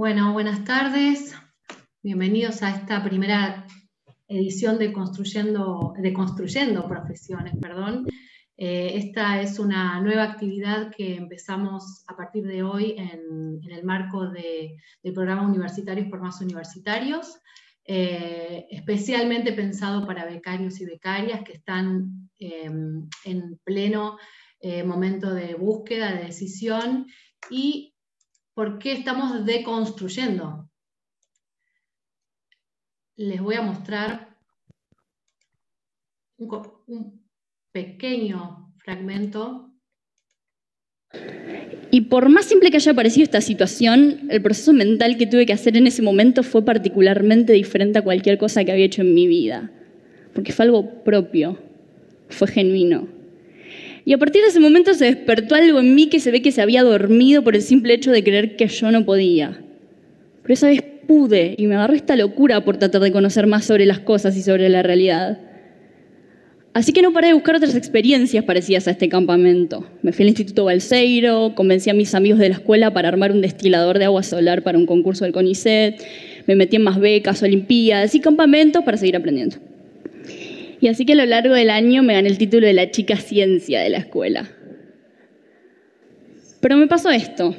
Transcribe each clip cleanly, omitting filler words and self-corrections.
Bueno, buenas tardes. Bienvenidos a esta primera edición de Construyendo Profesiones, perdón. Esta es una nueva actividad que empezamos a partir de hoy en el marco del programa Universitarios por Más Universitarios, especialmente pensado para becarios y becarias que están en pleno momento de búsqueda, de decisión. ¿Y por qué estamos deconstruyendo? Les voy a mostrar un pequeño fragmento. Y por más simple que haya parecido esta situación, el proceso mental que tuve que hacer en ese momento fue particularmente diferente a cualquier cosa que había hecho en mi vida, porque fue algo propio, fue genuino. Y a partir de ese momento se despertó algo en mí que se ve que se había dormido por el simple hecho de creer que yo no podía. Pero esa vez pude y me agarró esta locura por tratar de conocer más sobre las cosas y sobre la realidad. Así que no paré de buscar otras experiencias parecidas a este campamento. Me fui al Instituto Balseiro, convencí a mis amigos de la escuela para armar un destilador de agua solar para un concurso del CONICET, me metí en más becas, olimpiadas y campamentos para seguir aprendiendo. Y así que a lo largo del año me gané el título de la chica ciencia de la escuela. Pero me pasó esto.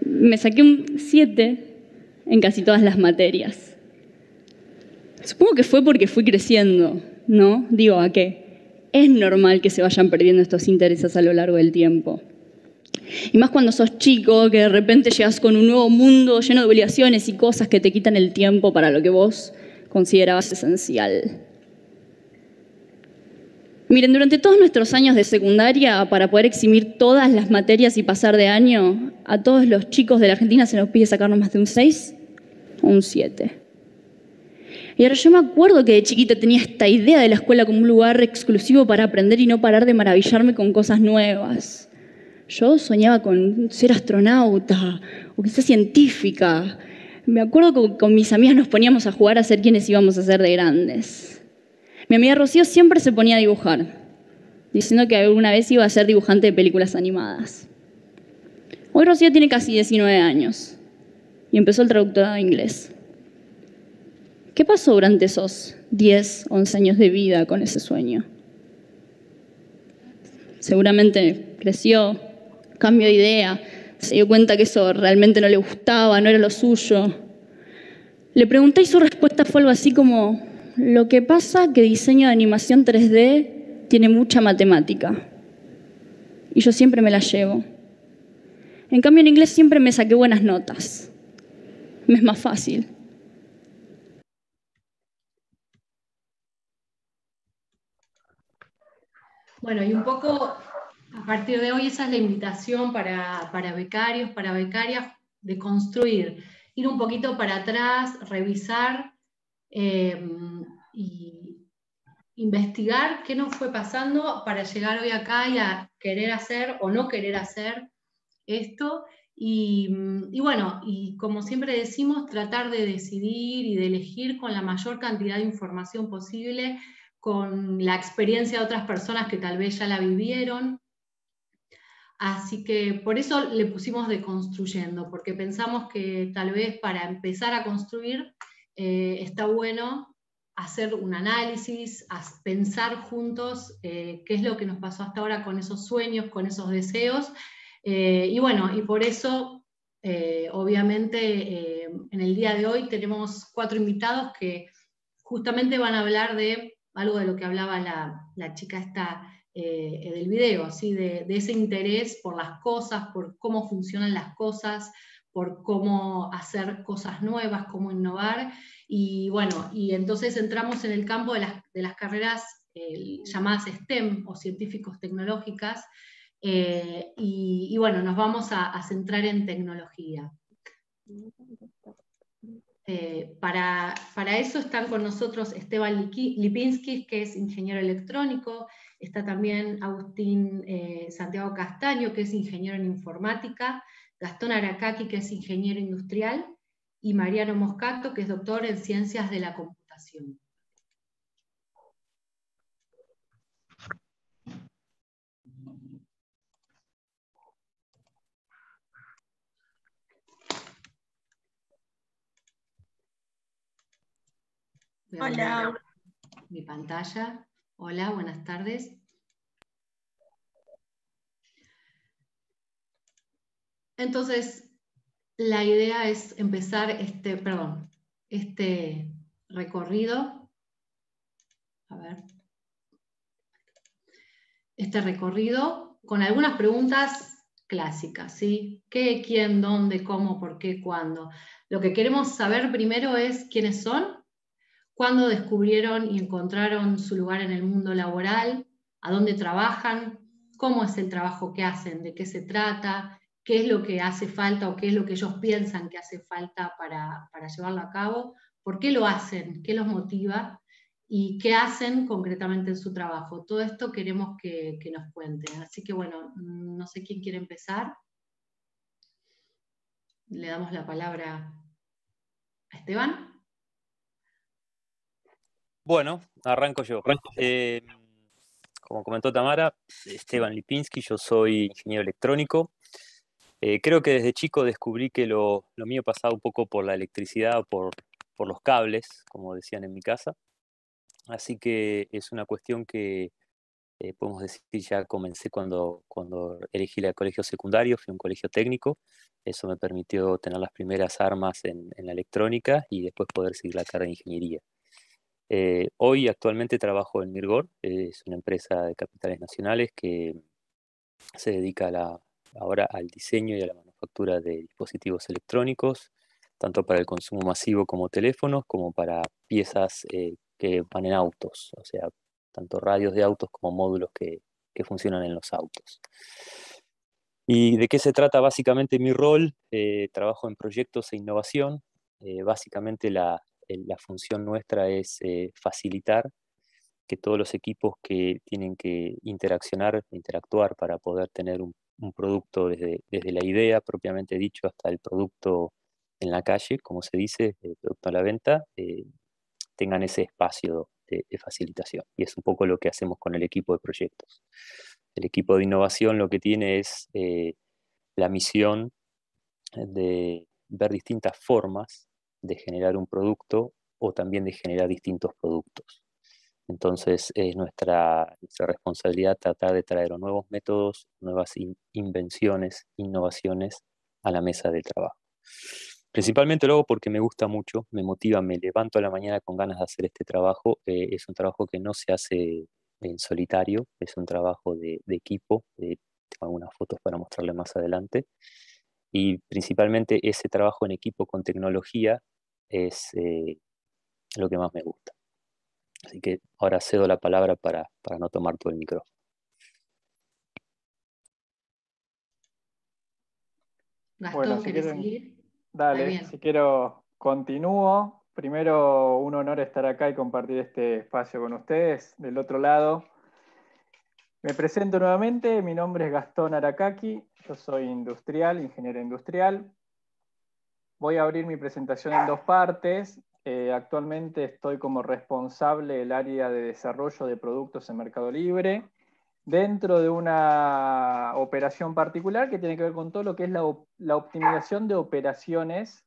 Me saqué un 7 en casi todas las materias. Supongo que fue porque fui creciendo, ¿no? Digo, ¿a qué? Es normal que se vayan perdiendo estos intereses a lo largo del tiempo. Y más cuando sos chico, que de repente llegas con un nuevo mundo lleno de obligaciones y cosas que te quitan el tiempo para lo que vos considerabas esencial. Miren, durante todos nuestros años de secundaria, para poder eximir todas las materias y pasar de año, a todos los chicos de la Argentina se nos pide sacarnos más de un 6 o un 7. Y ahora yo me acuerdo que de chiquita tenía esta idea de la escuela como un lugar exclusivo para aprender y no parar de maravillarme con cosas nuevas. Yo soñaba con ser astronauta o quizás científica. Me acuerdo que con mis amigas nos poníamos a jugar a ser quienes íbamos a ser de grandes. Mi amiga Rocío siempre se ponía a dibujar, diciendo que alguna vez iba a ser dibujante de películas animadas. Hoy Rocío tiene casi 19 años y empezó el traductorado de inglés. ¿Qué pasó durante esos 10, 11 años de vida con ese sueño? Seguramente creció, cambió de idea, se dio cuenta que eso realmente no le gustaba, no era lo suyo. Le pregunté y su respuesta fue algo así como: lo que pasa que diseño de animación 3D tiene mucha matemática y yo siempre me la llevo. En cambio en inglés siempre me saqué buenas notas. Me es más fácil. Bueno, y un poco a partir de hoy esa es la invitación para becarios, para becarias, de construir, ir un poquito para atrás, revisar y investigar qué nos fue pasando para llegar hoy acá y a querer hacer o no querer hacer esto. Y bueno, y como siempre decimos, tratar de decidir y de elegir con la mayor cantidad de información posible, con la experiencia de otras personas que tal vez ya la vivieron. Así que por eso le pusimos deconstruyendo, porque pensamos que tal vez para empezar a construir está bueno hacer un análisis, pensar juntos qué es lo que nos pasó hasta ahora con esos sueños, con esos deseos. Y bueno, y por eso, obviamente, en el día de hoy tenemos 4 invitados que justamente van a hablar de algo de lo que hablaba la chica esta del video, ¿sí? De ese interés por las cosas, por cómo funcionan las cosas, por cómo hacer cosas nuevas, cómo innovar. Y bueno, y entonces entramos en el campo de las carreras llamadas STEM o científicos tecnológicas, y bueno, nos vamos a centrar en tecnología. Para eso están con nosotros Esteban Lipinskis, que es ingeniero electrónico, está también Agustín Santiago Castaño, que es ingeniero en informática, Gastón Aracaki, que es ingeniero industrial, y Mariano Moscato, que es doctor en ciencias de la computación. Voy a Hola. abrir mi pantalla. Hola, buenas tardes. Entonces, la idea es empezar este recorrido. A ver. Este recorrido con algunas preguntas clásicas, ¿sí? ¿Qué, quién, dónde, cómo, por qué, cuándo? Lo que queremos saber primero es quiénes son, cuándo descubrieron y encontraron su lugar en el mundo laboral, a dónde trabajan, cómo es el trabajo que hacen, de qué se trata, qué es lo que hace falta o qué es lo que ellos piensan que hace falta para llevarlo a cabo, por qué lo hacen, qué los motiva y qué hacen concretamente en su trabajo. Todo esto queremos que nos cuenten. Así que bueno, no sé quién quiere empezar. Le damos la palabra a Esteban. Bueno, arranco yo. Como comentó Tamara, Esteban Lipinski, yo soy ingeniero electrónico. Creo que desde chico descubrí que lo mío pasaba un poco por la electricidad, por los cables, como decían en mi casa. Así que es una cuestión que podemos decir ya comencé cuando elegí el colegio secundario, fui a un colegio técnico. Eso me permitió tener las primeras armas en la electrónica y después poder seguir la carrera de ingeniería. Hoy actualmente trabajo en Mirgor, es una empresa de capitales nacionales que se dedica ahora al diseño y a la manufactura de dispositivos electrónicos, tanto para el consumo masivo como teléfonos, como para piezas que van en autos, o sea, tanto radios de autos como módulos que funcionan en los autos. ¿Y de qué se trata básicamente mi rol? Trabajo en proyectos e innovación. Básicamente la función nuestra es facilitar que todos los equipos que tienen que interactuar para poder tener un producto desde la idea propiamente dicho hasta el producto en la calle, como se dice, el producto a la venta, tengan ese espacio de facilitación. Y es un poco lo que hacemos con el equipo de proyectos. El equipo de innovación lo que tiene es la misión de ver distintas formas de generar un producto o también de generar distintos productos. Entonces es nuestra responsabilidad tratar de traer nuevos métodos, nuevas invenciones, innovaciones a la mesa del trabajo. Principalmente luego porque me gusta mucho, me motiva, me levanto a la mañana con ganas de hacer este trabajo. Es un trabajo que no se hace en solitario, es un trabajo de equipo. Tengo algunas fotos para mostrarle más adelante. Y principalmente ese trabajo en equipo con tecnología es lo que más me gusta. Así que ahora cedo la palabra para no tomar todo el micrófono. Gastón, Bueno, si ¿querés quieren, seguir? dale, si quiero, continúo. Primero, un honor estar acá y compartir este espacio con ustedes. Del otro lado, me presento nuevamente. Mi nombre es Gastón Aracaki. Yo soy industrial, ingeniero industrial. Voy a abrir mi presentación en dos partes. Actualmente estoy como responsable del área de desarrollo de productos en Mercado Libre, dentro de una operación particular que tiene que ver con todo lo que es la optimización de operaciones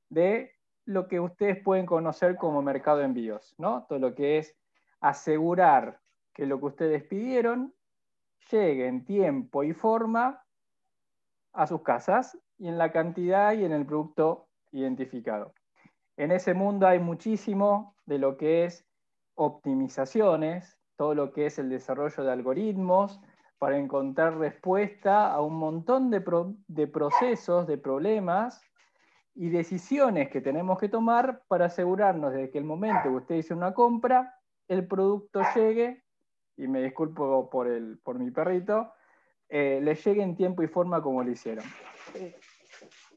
de lo que ustedes pueden conocer como mercado de envíos, ¿no? Todo lo que es asegurar que lo que ustedes pidieron llegue en tiempo y forma a sus casas y en la cantidad y en el producto identificado. En ese mundo hay muchísimo de lo que es optimizaciones, todo lo que es el desarrollo de algoritmos para encontrar respuesta a un montón de procesos, de problemas y decisiones que tenemos que tomar para asegurarnos de que el momento que usted hizo una compra, el producto llegue, y me disculpo por mi perrito, le llegue en tiempo y forma como lo hicieron.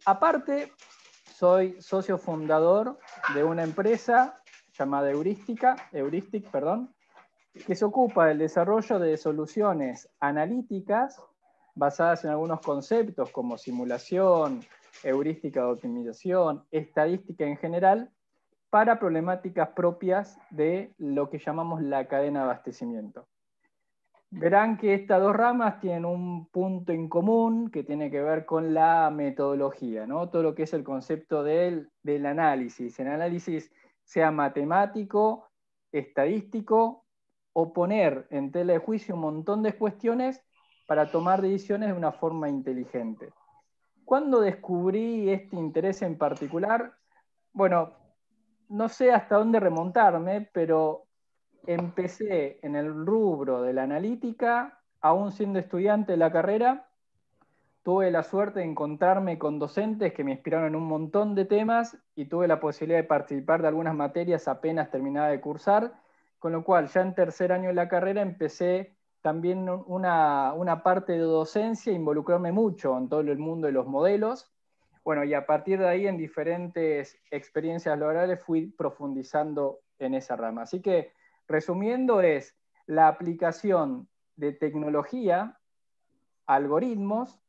Aparte, soy socio fundador de una empresa llamada Heuristic, que se ocupa del desarrollo de soluciones analíticas basadas en algunos conceptos como simulación, heurística de optimización, estadística en general, para problemáticas propias de lo que llamamos la cadena de abastecimiento. Verán que estas dos ramas tienen un punto en común que tiene que ver con la metodología, ¿no? Todo lo que es el concepto del análisis. El análisis sea matemático, estadístico, o poner en tela de juicio un montón de cuestiones para tomar decisiones de una forma inteligente. ¿Cuándo descubrí este interés en particular? Bueno, no sé hasta dónde remontarme, pero empecé en el rubro de la analítica, aún siendo estudiante de la carrera. Tuve la suerte de encontrarme con docentes que me inspiraron en un montón de temas y tuve la posibilidad de participar de algunas materias apenas terminada de cursar, con lo cual ya en tercer año de la carrera empecé también una parte de docencia, involucrarme mucho en todo el mundo de los modelos. Bueno, y a partir de ahí en diferentes experiencias laborales fui profundizando en esa rama. Así que, resumiendo, es la aplicación de tecnología, algoritmos,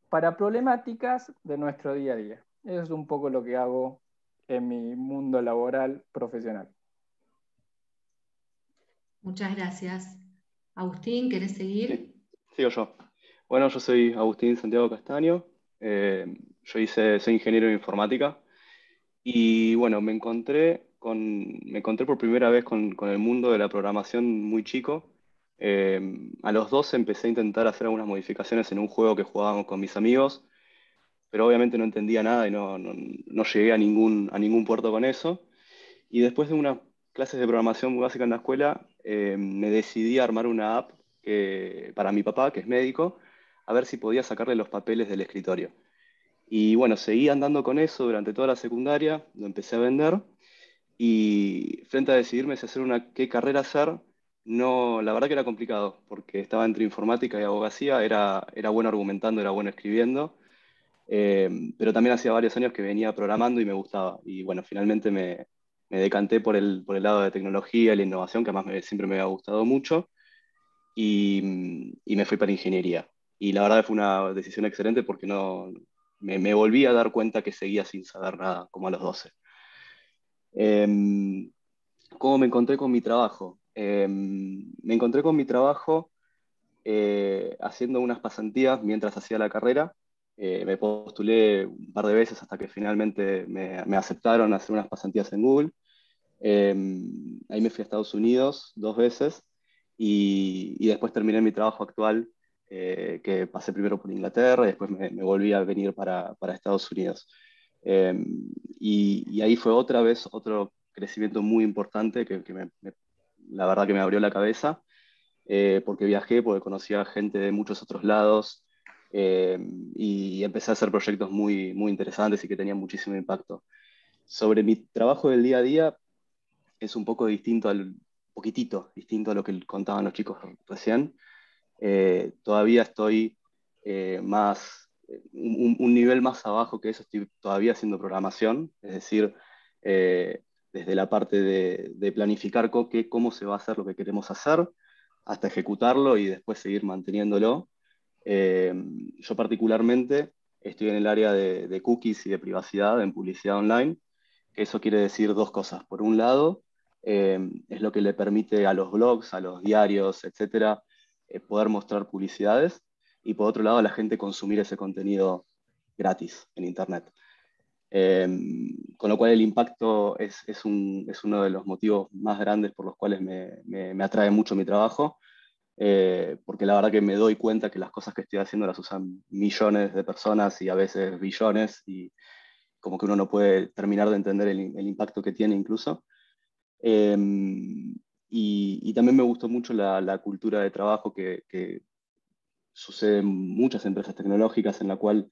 para problemáticas de nuestro día a día. Eso es un poco lo que hago en mi mundo laboral profesional. Muchas gracias. Agustín, ¿querés seguir? Sí, sigo yo. Bueno, yo soy Agustín Santiago Castaño. Yo soy ingeniero en informática. Y bueno, me encontré por primera vez con el mundo de la programación muy chico. A los 12 empecé a intentar hacer algunas modificaciones en un juego que jugábamos con mis amigos, pero obviamente no entendía nada y no llegué a ningún puerto con eso. Y después de unas clases de programación muy básicas en la escuela, me decidí a armar una app para mi papá, que es médico, a ver si podía sacarle los papeles del escritorio. Y bueno, seguí andando con eso durante toda la secundaria, lo empecé a vender y frente a decidirme si qué carrera hacer, no, la verdad que era complicado, porque estaba entre informática y abogacía, era bueno argumentando, era bueno escribiendo, pero también hacía varios años que venía programando y me gustaba. Y bueno, finalmente me decanté por el lado de tecnología y la innovación, que además siempre me había gustado mucho, y me fui para ingeniería. Y la verdad fue una decisión excelente porque me volví a dar cuenta que seguía sin saber nada, como a los 12. Em, ¿Cómo me encontré con mi trabajo? Me encontré con mi trabajo haciendo unas pasantías mientras hacía la carrera. Me postulé un par de veces hasta que finalmente me aceptaron a hacer unas pasantías en Google. Ahí me fui a Estados Unidos 2 veces y después terminé mi trabajo actual, que pasé primero por Inglaterra y después me volví a venir para Estados Unidos. Eh, y ahí fue otra vez otro crecimiento muy importante la verdad que me abrió la cabeza, porque viajé, porque conocí a gente de muchos otros lados, eh, y empecé a hacer proyectos muy, muy interesantes y que tenían muchísimo impacto. Sobre mi trabajo del día a día, es un poco poquitito distinto a lo que contaban los chicos recién. Todavía estoy un nivel más abajo que eso, estoy todavía haciendo programación, es decir, desde la parte de planificar cómo se va a hacer lo que queremos hacer, hasta ejecutarlo y después seguir manteniéndolo. Eh, yo particularmente estoy en el área de cookies y de privacidad en publicidad online. Eso quiere decir dos cosas. Por un lado, es lo que le permite a los blogs, a los diarios, etcétera, poder mostrar publicidades, y por otro lado, a la gente consumir ese contenido gratis en Internet. Eh, con lo cual el impacto es uno de los motivos más grandes por los cuales me atrae mucho mi trabajo, porque la verdad que me doy cuenta que las cosas que estoy haciendo las usan millones de personas y a veces billones, y como que uno no puede terminar de entender el impacto que tiene incluso. Eh, y también me gustó mucho la cultura de trabajo que sucede en muchas empresas tecnológicas, en la cual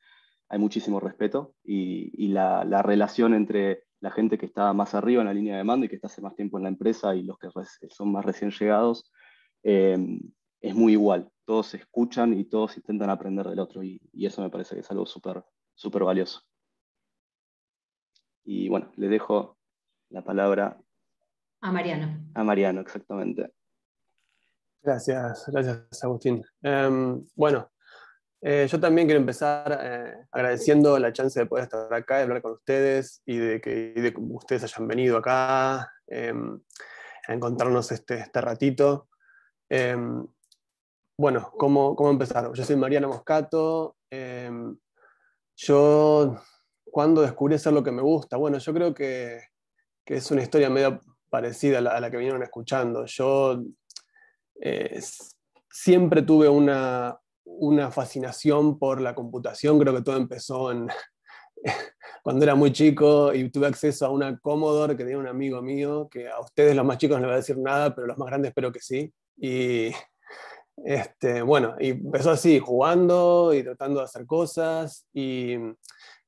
hay muchísimo respeto y la relación entre la gente que está más arriba en la línea de mando y que está hace más tiempo en la empresa y los que son más recién llegados, eh, es muy igual. Todos se escuchan y todos intentan aprender del otro, y eso me parece que es algo súper súper valioso. Y bueno, le dejo la palabra A Mariano. a Mariano, exactamente. Gracias, gracias Agustín. Bueno, yo también quiero empezar agradeciendo la chance de poder estar acá y hablar con ustedes y de que ustedes hayan venido acá a encontrarnos este ratito. Bueno, ¿cómo empezar? Yo soy Mariano Moscato. Yo, ¿cuándo descubrí hacer lo que me gusta? Bueno, yo creo que que es una historia medio parecida a la que vinieron escuchando. Yo siempre tuve una fascinación por la computación, creo que todo empezó cuando era muy chico y tuve acceso a una Commodore que tenía un amigo mío, que a ustedes los más chicos no les voy a decir nada, pero los más grandes espero que sí. Y bueno, y empezó así, jugando y tratando de hacer cosas, y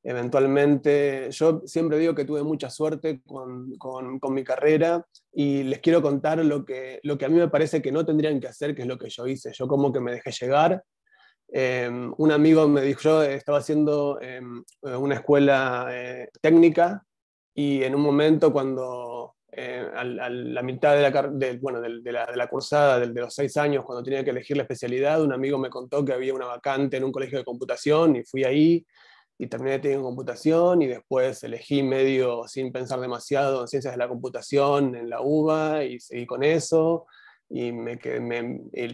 eventualmente yo siempre digo que tuve mucha suerte con mi carrera, y les quiero contar lo que a mí me parece que no tendrían que hacer, que es lo que yo hice. Yo como que me dejé llegar. Un amigo me dijo, yo estaba haciendo una escuela técnica, y en un momento cuando a la mitad de la cursada de los 6 años, cuando tenía que elegir la especialidad, un amigo me contó que había una vacante en un colegio de computación, y fui ahí y terminé teniendo computación, y después elegí medio sin pensar demasiado en ciencias de la computación en la UBA, y seguí con eso. Y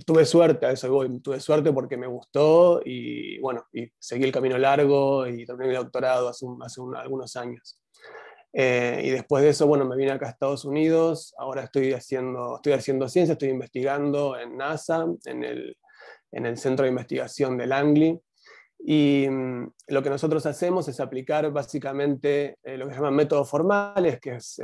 tuve suerte, a eso voy, tuve suerte porque me gustó, y bueno, y seguí el camino largo y terminé mi doctorado hace algunos años. Y después de eso, bueno, me vine acá a Estados Unidos. Ahora estoy haciendo ciencia, estoy investigando en NASA, en el Centro de Investigación de Langley. Y lo que nosotros hacemos es aplicar básicamente lo que se llaman métodos formales, que es,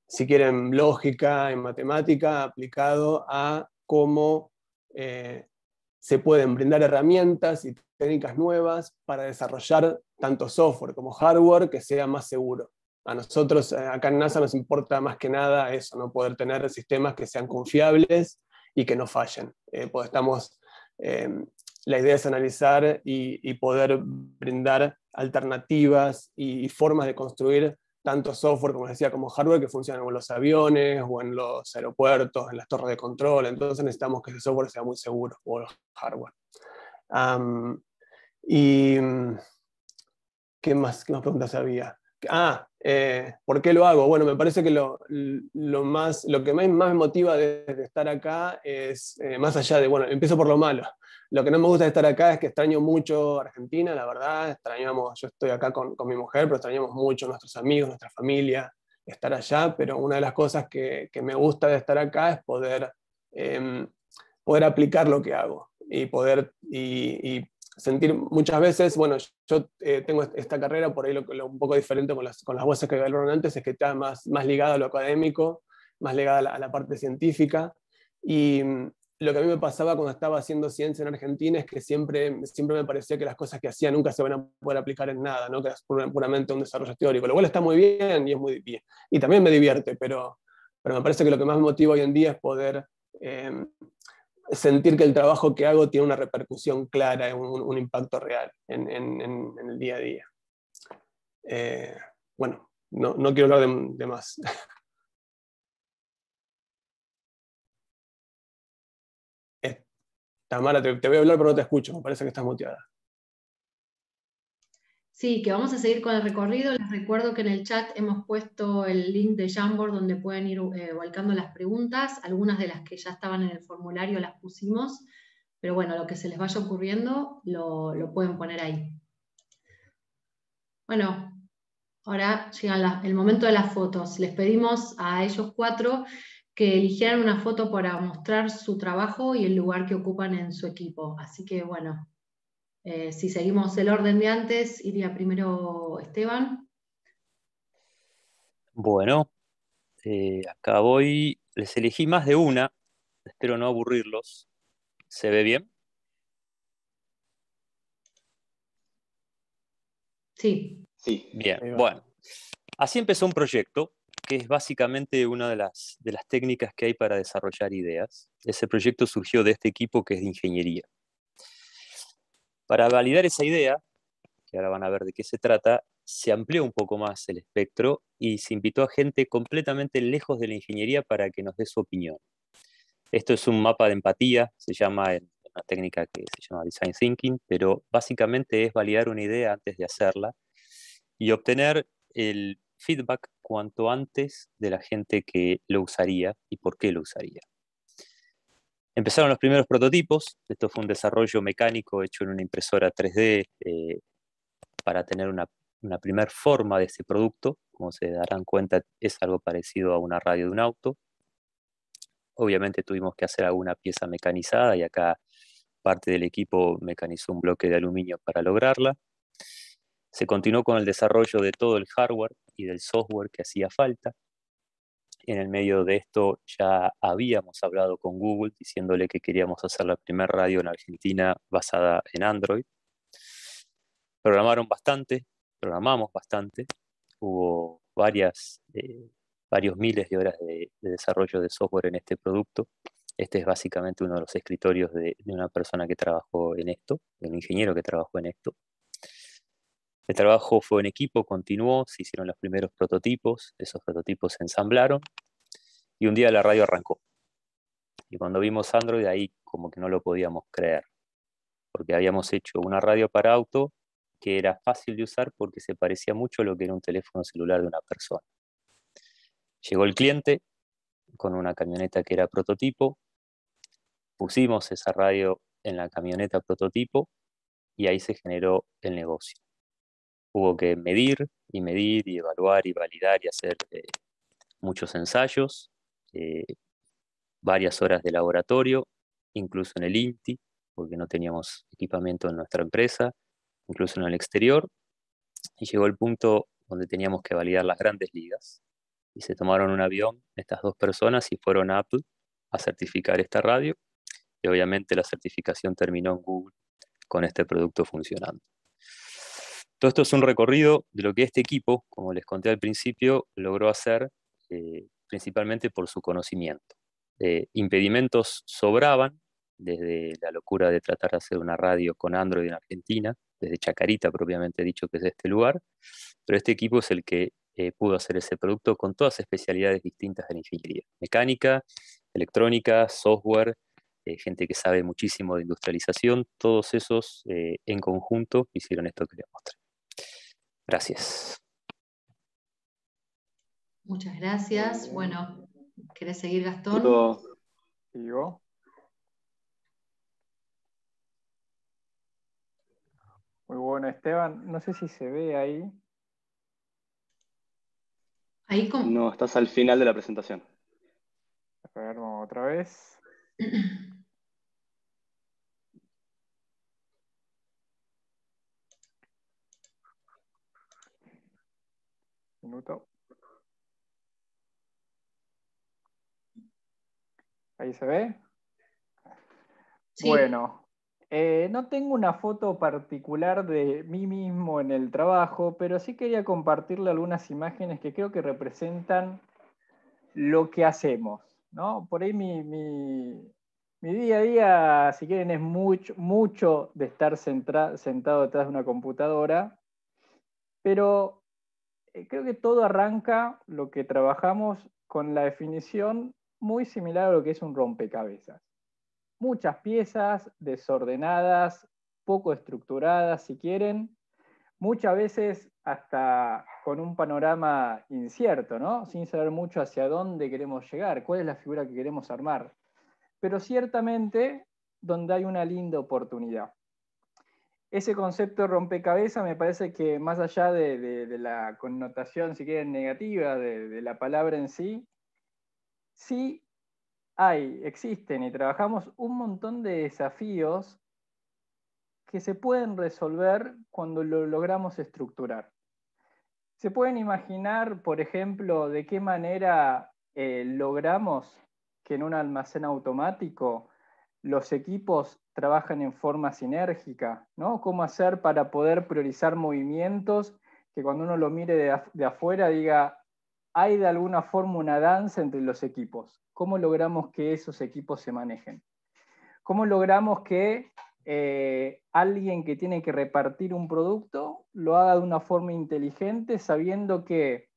si quieren, lógica y matemática aplicado a cómo se pueden brindar herramientas y técnicas nuevas para desarrollar tanto software como hardware que sea más seguro. A nosotros acá en NASA nos importa más que nada eso, no poder tener sistemas que sean confiables y que no fallen. Pues la idea es analizar y poder brindar alternativas y formas de construir tanto software, como les decía, como hardware, que funcionan en los aviones o en los aeropuertos, en las torres de control. Entonces necesitamos que ese software sea muy seguro, o el hardware. Y ¿qué más preguntas había? ¿Por qué lo hago? Bueno, me parece que lo que más me motiva de estar acá es, más allá de, bueno, empiezo por lo malo. Lo que no me gusta de estar acá es que extraño mucho Argentina, la verdad. Yo estoy acá con mi mujer, pero extrañamos mucho nuestros amigos, nuestra familia, estar allá. Pero una de las cosas que me gusta de estar acá es poder aplicar lo que hago y poder sentir muchas veces. Bueno, yo tengo esta carrera, por ahí lo un poco diferente con las voces que hablaron antes, es que está más ligada a lo académico, más ligada a la parte científica. Y lo que a mí me pasaba cuando estaba haciendo ciencia en Argentina es que siempre me parecía que las cosas que hacía nunca se van a poder aplicar en nada, ¿no? Que es puramente un desarrollo teórico, lo cual está muy bien y es muy bien. Y también me divierte, pero me parece que lo que más me motiva hoy en día es poder sentir que el trabajo que hago tiene una repercusión clara, un impacto real en el día a día. Bueno, no quiero hablar de más. Tamara, te voy a hablar, pero no te escucho, me parece que estás muteada. Sí, que vamos a seguir con el recorrido. Les recuerdo que en el chat hemos puesto el link de Jamboard donde pueden ir volcando las preguntas. Algunas de las que ya estaban en el formulario las pusimos, pero bueno, lo que se les vaya ocurriendo lo pueden poner ahí. Bueno, ahora llega el momento de las fotos. Les pedimos a ellos 4 que eligieran una foto para mostrar su trabajo y el lugar que ocupan en su equipo. Así que bueno, si seguimos el orden de antes, iría primero Esteban. Bueno, acá voy. Les elegí más de una. Espero no aburrirlos. ¿Se ve bien? Sí. Sí. Bien, bueno. Así empezó un proyecto que es básicamente una de las técnicas que hay para desarrollar ideas. Ese proyecto surgió de este equipo que es de ingeniería. Para validar esa idea, que ahora van a ver de qué se trata, se amplió un poco más el espectro y se invitó a gente completamente lejos de la ingeniería para que nos dé su opinión. Esto es un mapa de empatía, se llama en una técnica que se llama Design Thinking, pero básicamente es validar una idea antes de hacerla y obtener el feedback cuanto antes de la gente que lo usaría y por qué lo usaría. Empezaron los primeros prototipos. Esto fue un desarrollo mecánico hecho en una impresora 3D para tener una una primer forma de ese producto. Como se darán cuenta, es algo parecido a una radio de un auto. Obviamente tuvimos que hacer alguna pieza mecanizada y acá parte del equipo mecanizó un bloque de aluminio para lograrla. Se continuó con el desarrollo de todo el hardware y del software que hacía falta. En el medio de esto ya habíamos hablado con Google diciéndole que queríamos hacer la primera radio en Argentina basada en Android. Programamos bastante. Hubo varios miles de horas de desarrollo de software en este producto. Este es básicamente uno de los escritorios de una persona que trabajó en esto, de un ingeniero que trabajó en esto. El trabajo fue en equipo, continuó, se hicieron los primeros prototipos, esos prototipos se ensamblaron y un día la radio arrancó. Y cuando vimos Android ahí como que no lo podíamos creer, porque habíamos hecho una radio para auto que era fácil de usar porque se parecía mucho a lo que era un teléfono celular de una persona. Llegó el cliente con una camioneta que era prototipo, pusimos esa radio en la camioneta prototipo y ahí se generó el negocio. Hubo que medir y evaluar y validar y hacer muchos ensayos, varias horas de laboratorio, incluso en el INTI, porque no teníamos equipamiento en nuestra empresa, incluso en el exterior, y llegó el punto donde teníamos que validar las grandes ligas. Y se tomaron un avión, estas dos personas, y fueron a Apple a certificar esta radio, y obviamente la certificación terminó en Google con este producto funcionando. Todo esto es un recorrido de lo que este equipo, como les conté al principio, logró hacer principalmente por su conocimiento. Impedimentos sobraban, desde la locura de tratar de hacer una radio con Android en Argentina, desde Chacarita propiamente dicho, que es este lugar, pero este equipo es el que pudo hacer ese producto con todas especialidades distintas de la ingeniería: mecánica, electrónica, software, gente que sabe muchísimo de industrialización. Todos esos en conjunto hicieron esto que les mostré. Gracias. Muchas gracias. Bueno, ¿querés seguir, Gastón? Sigo. Muy bueno, Esteban. No sé si se ve ahí. Ahí como... No, estás al final de la presentación. A ver, vamos otra vez. Minuto. ¿Ahí se ve? Sí. Bueno, no tengo una foto particular de mí mismo en el trabajo, pero sí quería compartirle algunas imágenes que creo que representan lo que hacemos, ¿no? Por ahí mi día a día, si quieren, es mucho de estar sentado detrás de una computadora, pero creo que todo arranca, lo que trabajamos, con la definición muy similar a lo que es un rompecabezas. Muchas piezas desordenadas, poco estructuradas, si quieren, muchas veces hasta con un panorama incierto, ¿no? Sin saber mucho hacia dónde queremos llegar, cuál es la figura que queremos armar, pero ciertamente donde hay una linda oportunidad. Ese concepto de rompecabezas me parece que, más allá de la connotación, si quieren, negativa de la palabra en sí, sí existen y trabajamos un montón de desafíos que se pueden resolver cuando lo logramos estructurar. ¿Se pueden imaginar, por ejemplo, de qué manera logramos que en un almacén automático los equipos trabajan en forma sinérgica, ¿no? ¿Cómo hacer para poder priorizar movimientos que cuando uno lo mire de afuera diga, hay de alguna forma una danza entre los equipos? ¿Cómo logramos que esos equipos se manejen? ¿Cómo logramos que alguien que tiene que repartir un producto lo haga de una forma inteligente, sabiendo que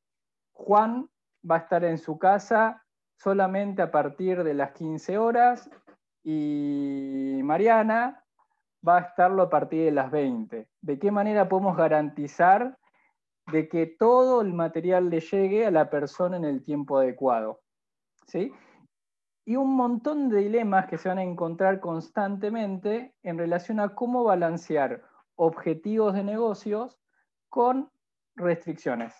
Juan va a estar en su casa solamente a partir de las 15 horas y Mariana va a estarlo a partir de las 20? ¿De qué manera podemos garantizar de que todo el material le llegue a la persona en el tiempo adecuado? ¿Sí? Y un montón de dilemas que se van a encontrar constantemente en relación a cómo balancear objetivos de negocios con restricciones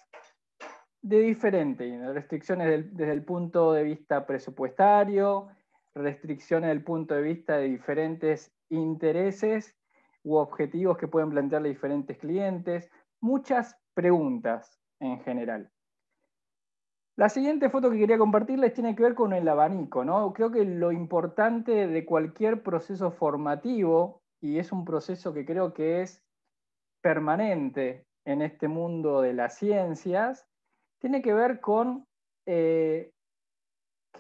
de diferente índole, restricciones desde el punto de vista presupuestario, restricciones del punto de vista de diferentes intereses u objetivos que pueden plantearle diferentes clientes, muchas preguntas en general. La siguiente foto que quería compartirles tiene que ver con el abanico, ¿no? Creo que lo importante de cualquier proceso formativo, y es un proceso que creo que es permanente en este mundo de las ciencias, tiene que ver con que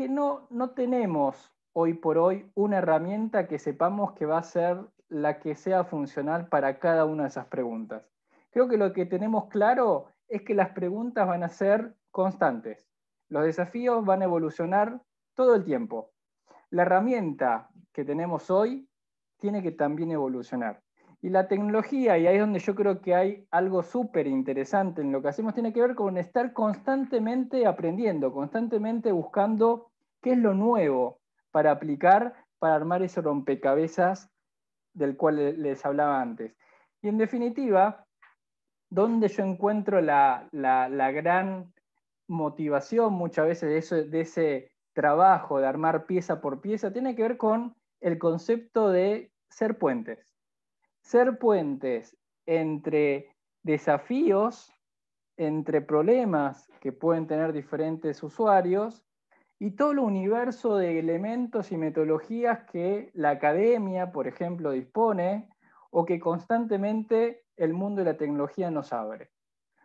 no tenemos hoy por hoy una herramienta que sepamos que va a ser la que sea funcional para cada una de esas preguntas. Creo que lo que tenemos claro es que las preguntas van a ser constantes. Los desafíos van a evolucionar todo el tiempo. La herramienta que tenemos hoy tiene que también evolucionar. Y la tecnología, y ahí es donde yo creo que hay algo súper interesante en lo que hacemos, tiene que ver con estar constantemente aprendiendo, constantemente buscando qué es lo nuevo para aplicar, para armar ese rompecabezas del cual les hablaba antes. Y en definitiva, donde yo encuentro la gran motivación muchas veces de ese trabajo, de armar pieza por pieza, tiene que ver con el concepto de ser puentes. Ser puentes entre desafíos, entre problemas que pueden tener diferentes usuarios y todo el universo de elementos y metodologías que la academia, por ejemplo, dispone o que constantemente el mundo de la tecnología nos abre.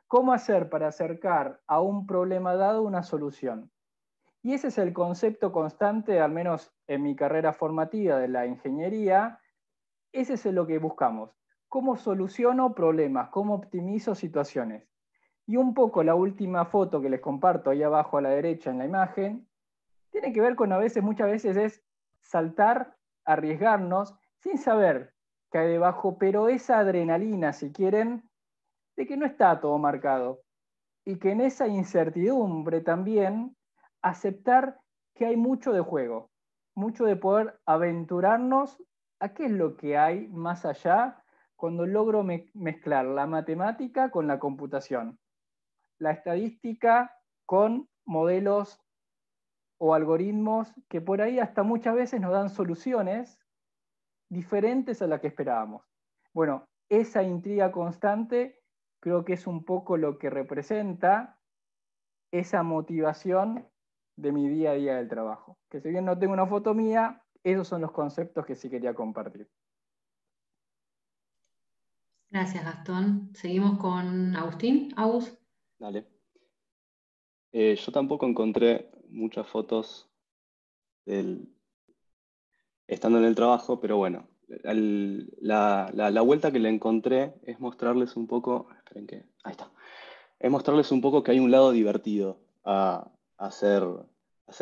¿Cómo hacer para acercar a un problema dado una solución? Y ese es el concepto constante, al menos en mi carrera formativa de la ingeniería, ese es lo que buscamos. ¿Cómo soluciono problemas? ¿Cómo optimizo situaciones? Y un poco la última foto que les comparto ahí abajo a la derecha en la imagen, tiene que ver con muchas veces es saltar, arriesgarnos, sin saber qué hay debajo, pero esa adrenalina, si quieren, de que no está todo marcado. Y que en esa incertidumbre también aceptar que hay mucho de juego, mucho de poder aventurarnos a qué es lo que hay más allá cuando logro mezclar la matemática con la computación, la estadística con modelos o algoritmos que por ahí hasta muchas veces nos dan soluciones diferentes a las que esperábamos. Bueno, esa intriga constante creo que es un poco lo que representa esa motivación de mi día a día del trabajo. Que si bien no tengo una foto mía, esos son los conceptos que sí quería compartir. Gracias, Gastón. Seguimos con Agustín. Agus. Dale. Yo tampoco encontré muchas fotos estando en el trabajo, pero bueno, la vuelta que le encontré es mostrarles un poco, esperen que, ahí está, es mostrarles un poco que hay un lado divertido a hacer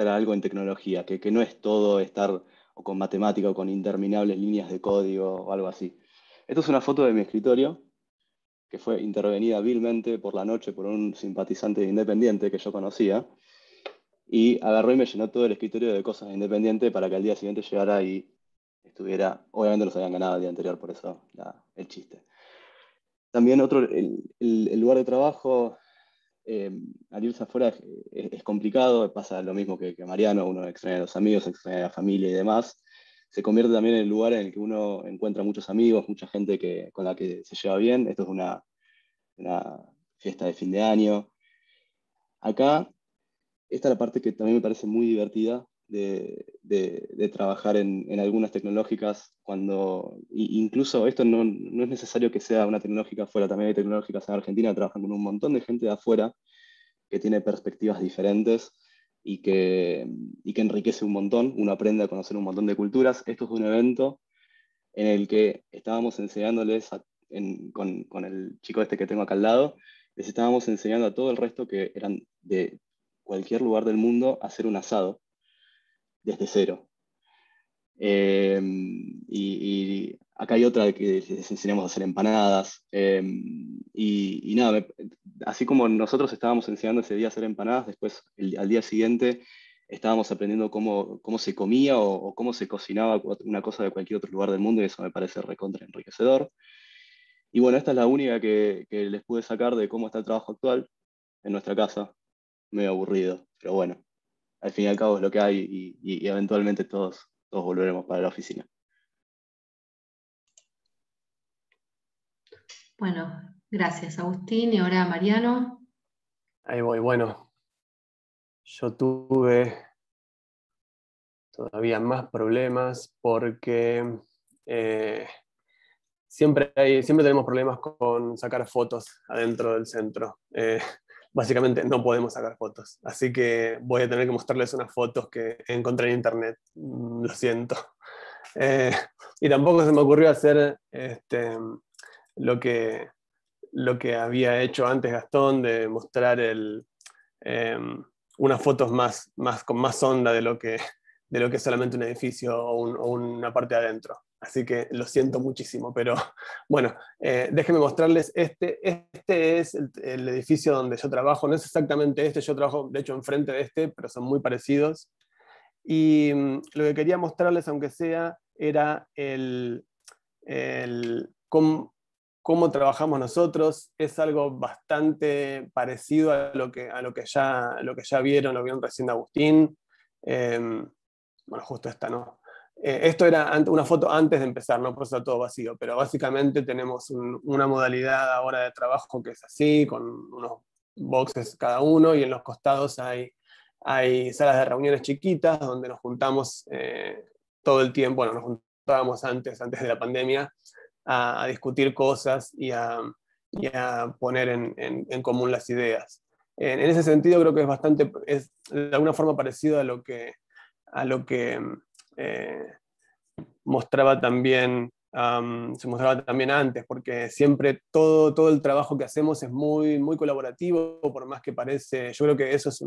algo en tecnología, que no es todo estar o con matemática o con interminables líneas de código o algo así. Esto es una foto de mi escritorio, que fue intervenida vilmente por la noche por un simpatizante independiente que yo conocía, y agarró y me llenó todo el escritorio de cosas independientes para que al día siguiente llegara y estuviera, obviamente los habían ganado el día anterior, por eso el chiste. También el lugar de trabajo, al irse afuera es complicado, pasa lo mismo que Mariano, uno extraña a los amigos, extraña a la familia y demás. Se convierte también en el lugar en el que uno encuentra muchos amigos, mucha gente con la que se lleva bien. Esto es una fiesta de fin de año. Acá, esta es la parte que también me parece muy divertida de trabajar en algunas tecnológicas, incluso esto no es necesario que sea una tecnológica afuera, también hay tecnológicas en Argentina, trabajan con un montón de gente de afuera que tiene perspectivas diferentes y que enriquece un montón, uno aprende a conocer un montón de culturas. Esto es un evento en el que estábamos enseñándoles, con el chico este que tengo acá al lado, les estábamos enseñando a todo el resto que eran de cualquier lugar del mundo a hacer un asado desde cero. Y acá hay otra que les enseñamos a hacer empanadas. Y nada, así como nosotros estábamos enseñando ese día a hacer empanadas, después al día siguiente estábamos aprendiendo cómo se comía o cómo se cocinaba una cosa de cualquier otro lugar del mundo, y eso me parece recontra enriquecedor. Y bueno, esta es la única que les pude sacar de cómo está el trabajo actual en nuestra casa. Medio aburrido, pero bueno, al fin y al cabo es lo que hay y eventualmente todos volveremos para la oficina. Bueno, gracias Agustín. Y ahora Mariano. Ahí voy. Bueno, yo tuve todavía más problemas porque siempre tenemos problemas con sacar fotos adentro del centro. Básicamente no podemos sacar fotos, así que voy a tener que mostrarles unas fotos que encontré en internet. Lo siento. Y tampoco se me ocurrió hacer lo que había hecho antes Gastón, de mostrar unas fotos con más onda de lo que es solamente un edificio o una parte de adentro. Así que lo siento muchísimo, pero bueno, déjenme mostrarles este es el edificio donde yo trabajo. No es exactamente este, yo trabajo de hecho enfrente de este, pero son muy parecidos. Y lo que quería mostrarles, aunque sea, era cómo trabajamos nosotros. Es algo bastante parecido a lo que ya vieron, lo vieron recién Agustín. Bueno, justo esta, ¿no? Esto era una foto antes de empezar, no por eso todo vacío, pero básicamente tenemos una modalidad ahora de trabajo que es así, con unos boxes cada uno, y en los costados hay salas de reuniones chiquitas donde nos juntamos todo el tiempo. Bueno, nos juntábamos antes de la pandemia a discutir cosas y a poner en común las ideas. En ese sentido creo que es de alguna forma parecido a lo que mostraba también, se mostraba también antes, porque siempre todo el trabajo que hacemos es muy, muy colaborativo, por más que parece. Yo creo que eso es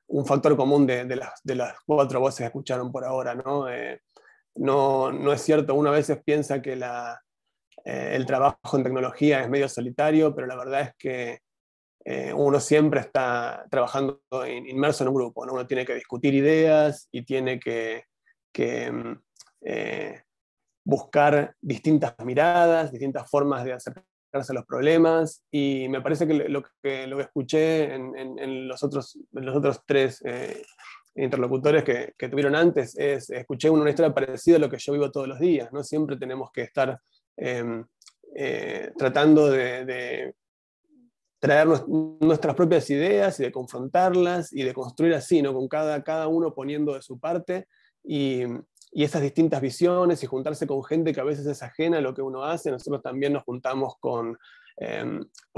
un factor común de las 4 voces que escucharon por ahora, ¿no? No es cierto, uno a veces piensa que el trabajo en tecnología es medio solitario, pero la verdad es que uno siempre está trabajando inmerso en un grupo, ¿no? Uno tiene que discutir ideas y tiene que buscar distintas miradas, distintas formas de acercarse a los problemas, y me parece que lo que escuché en los otros 3 interlocutores que tuvieron antes, escuché una historia parecida a lo que yo vivo todos los días, ¿no? Siempre tenemos que estar tratando de traer nuestras propias ideas y de confrontarlas y de construir así, ¿no? Con cada uno poniendo de su parte, y esas distintas visiones, y juntarse con gente que a veces es ajena a lo que uno hace. Nosotros también nos juntamos por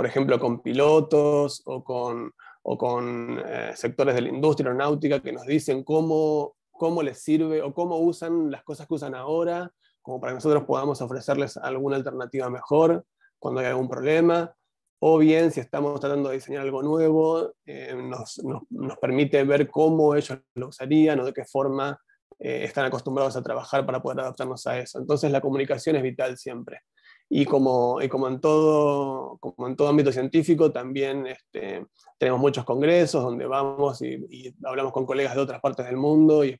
ejemplo, con pilotos o con sectores de la industria aeronáutica que nos dicen cómo les sirve o cómo usan las cosas que usan ahora, como para que nosotros podamos ofrecerles alguna alternativa mejor cuando hay algún problema. O bien, si estamos tratando de diseñar algo nuevo, nos permite ver cómo ellos lo usarían o de qué forma están acostumbrados a trabajar para poder adaptarnos a eso. Entonces la comunicación es vital siempre. Y como en todo ámbito científico, también tenemos muchos congresos donde vamos y hablamos con colegas de otras partes del mundo, y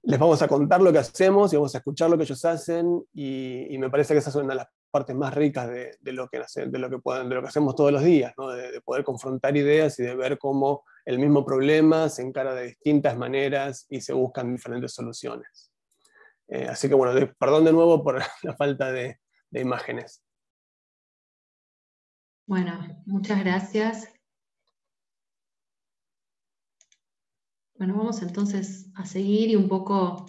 les vamos a contar lo que hacemos y vamos a escuchar lo que ellos hacen, y me parece que esa es una de las partes más ricas de lo que hacemos todos los días, ¿no? De poder confrontar ideas y de ver cómo el mismo problema se encara de distintas maneras y se buscan diferentes soluciones. Así que bueno, perdón de nuevo por la falta de imágenes. Bueno, muchas gracias. Bueno, vamos entonces a seguir y un poco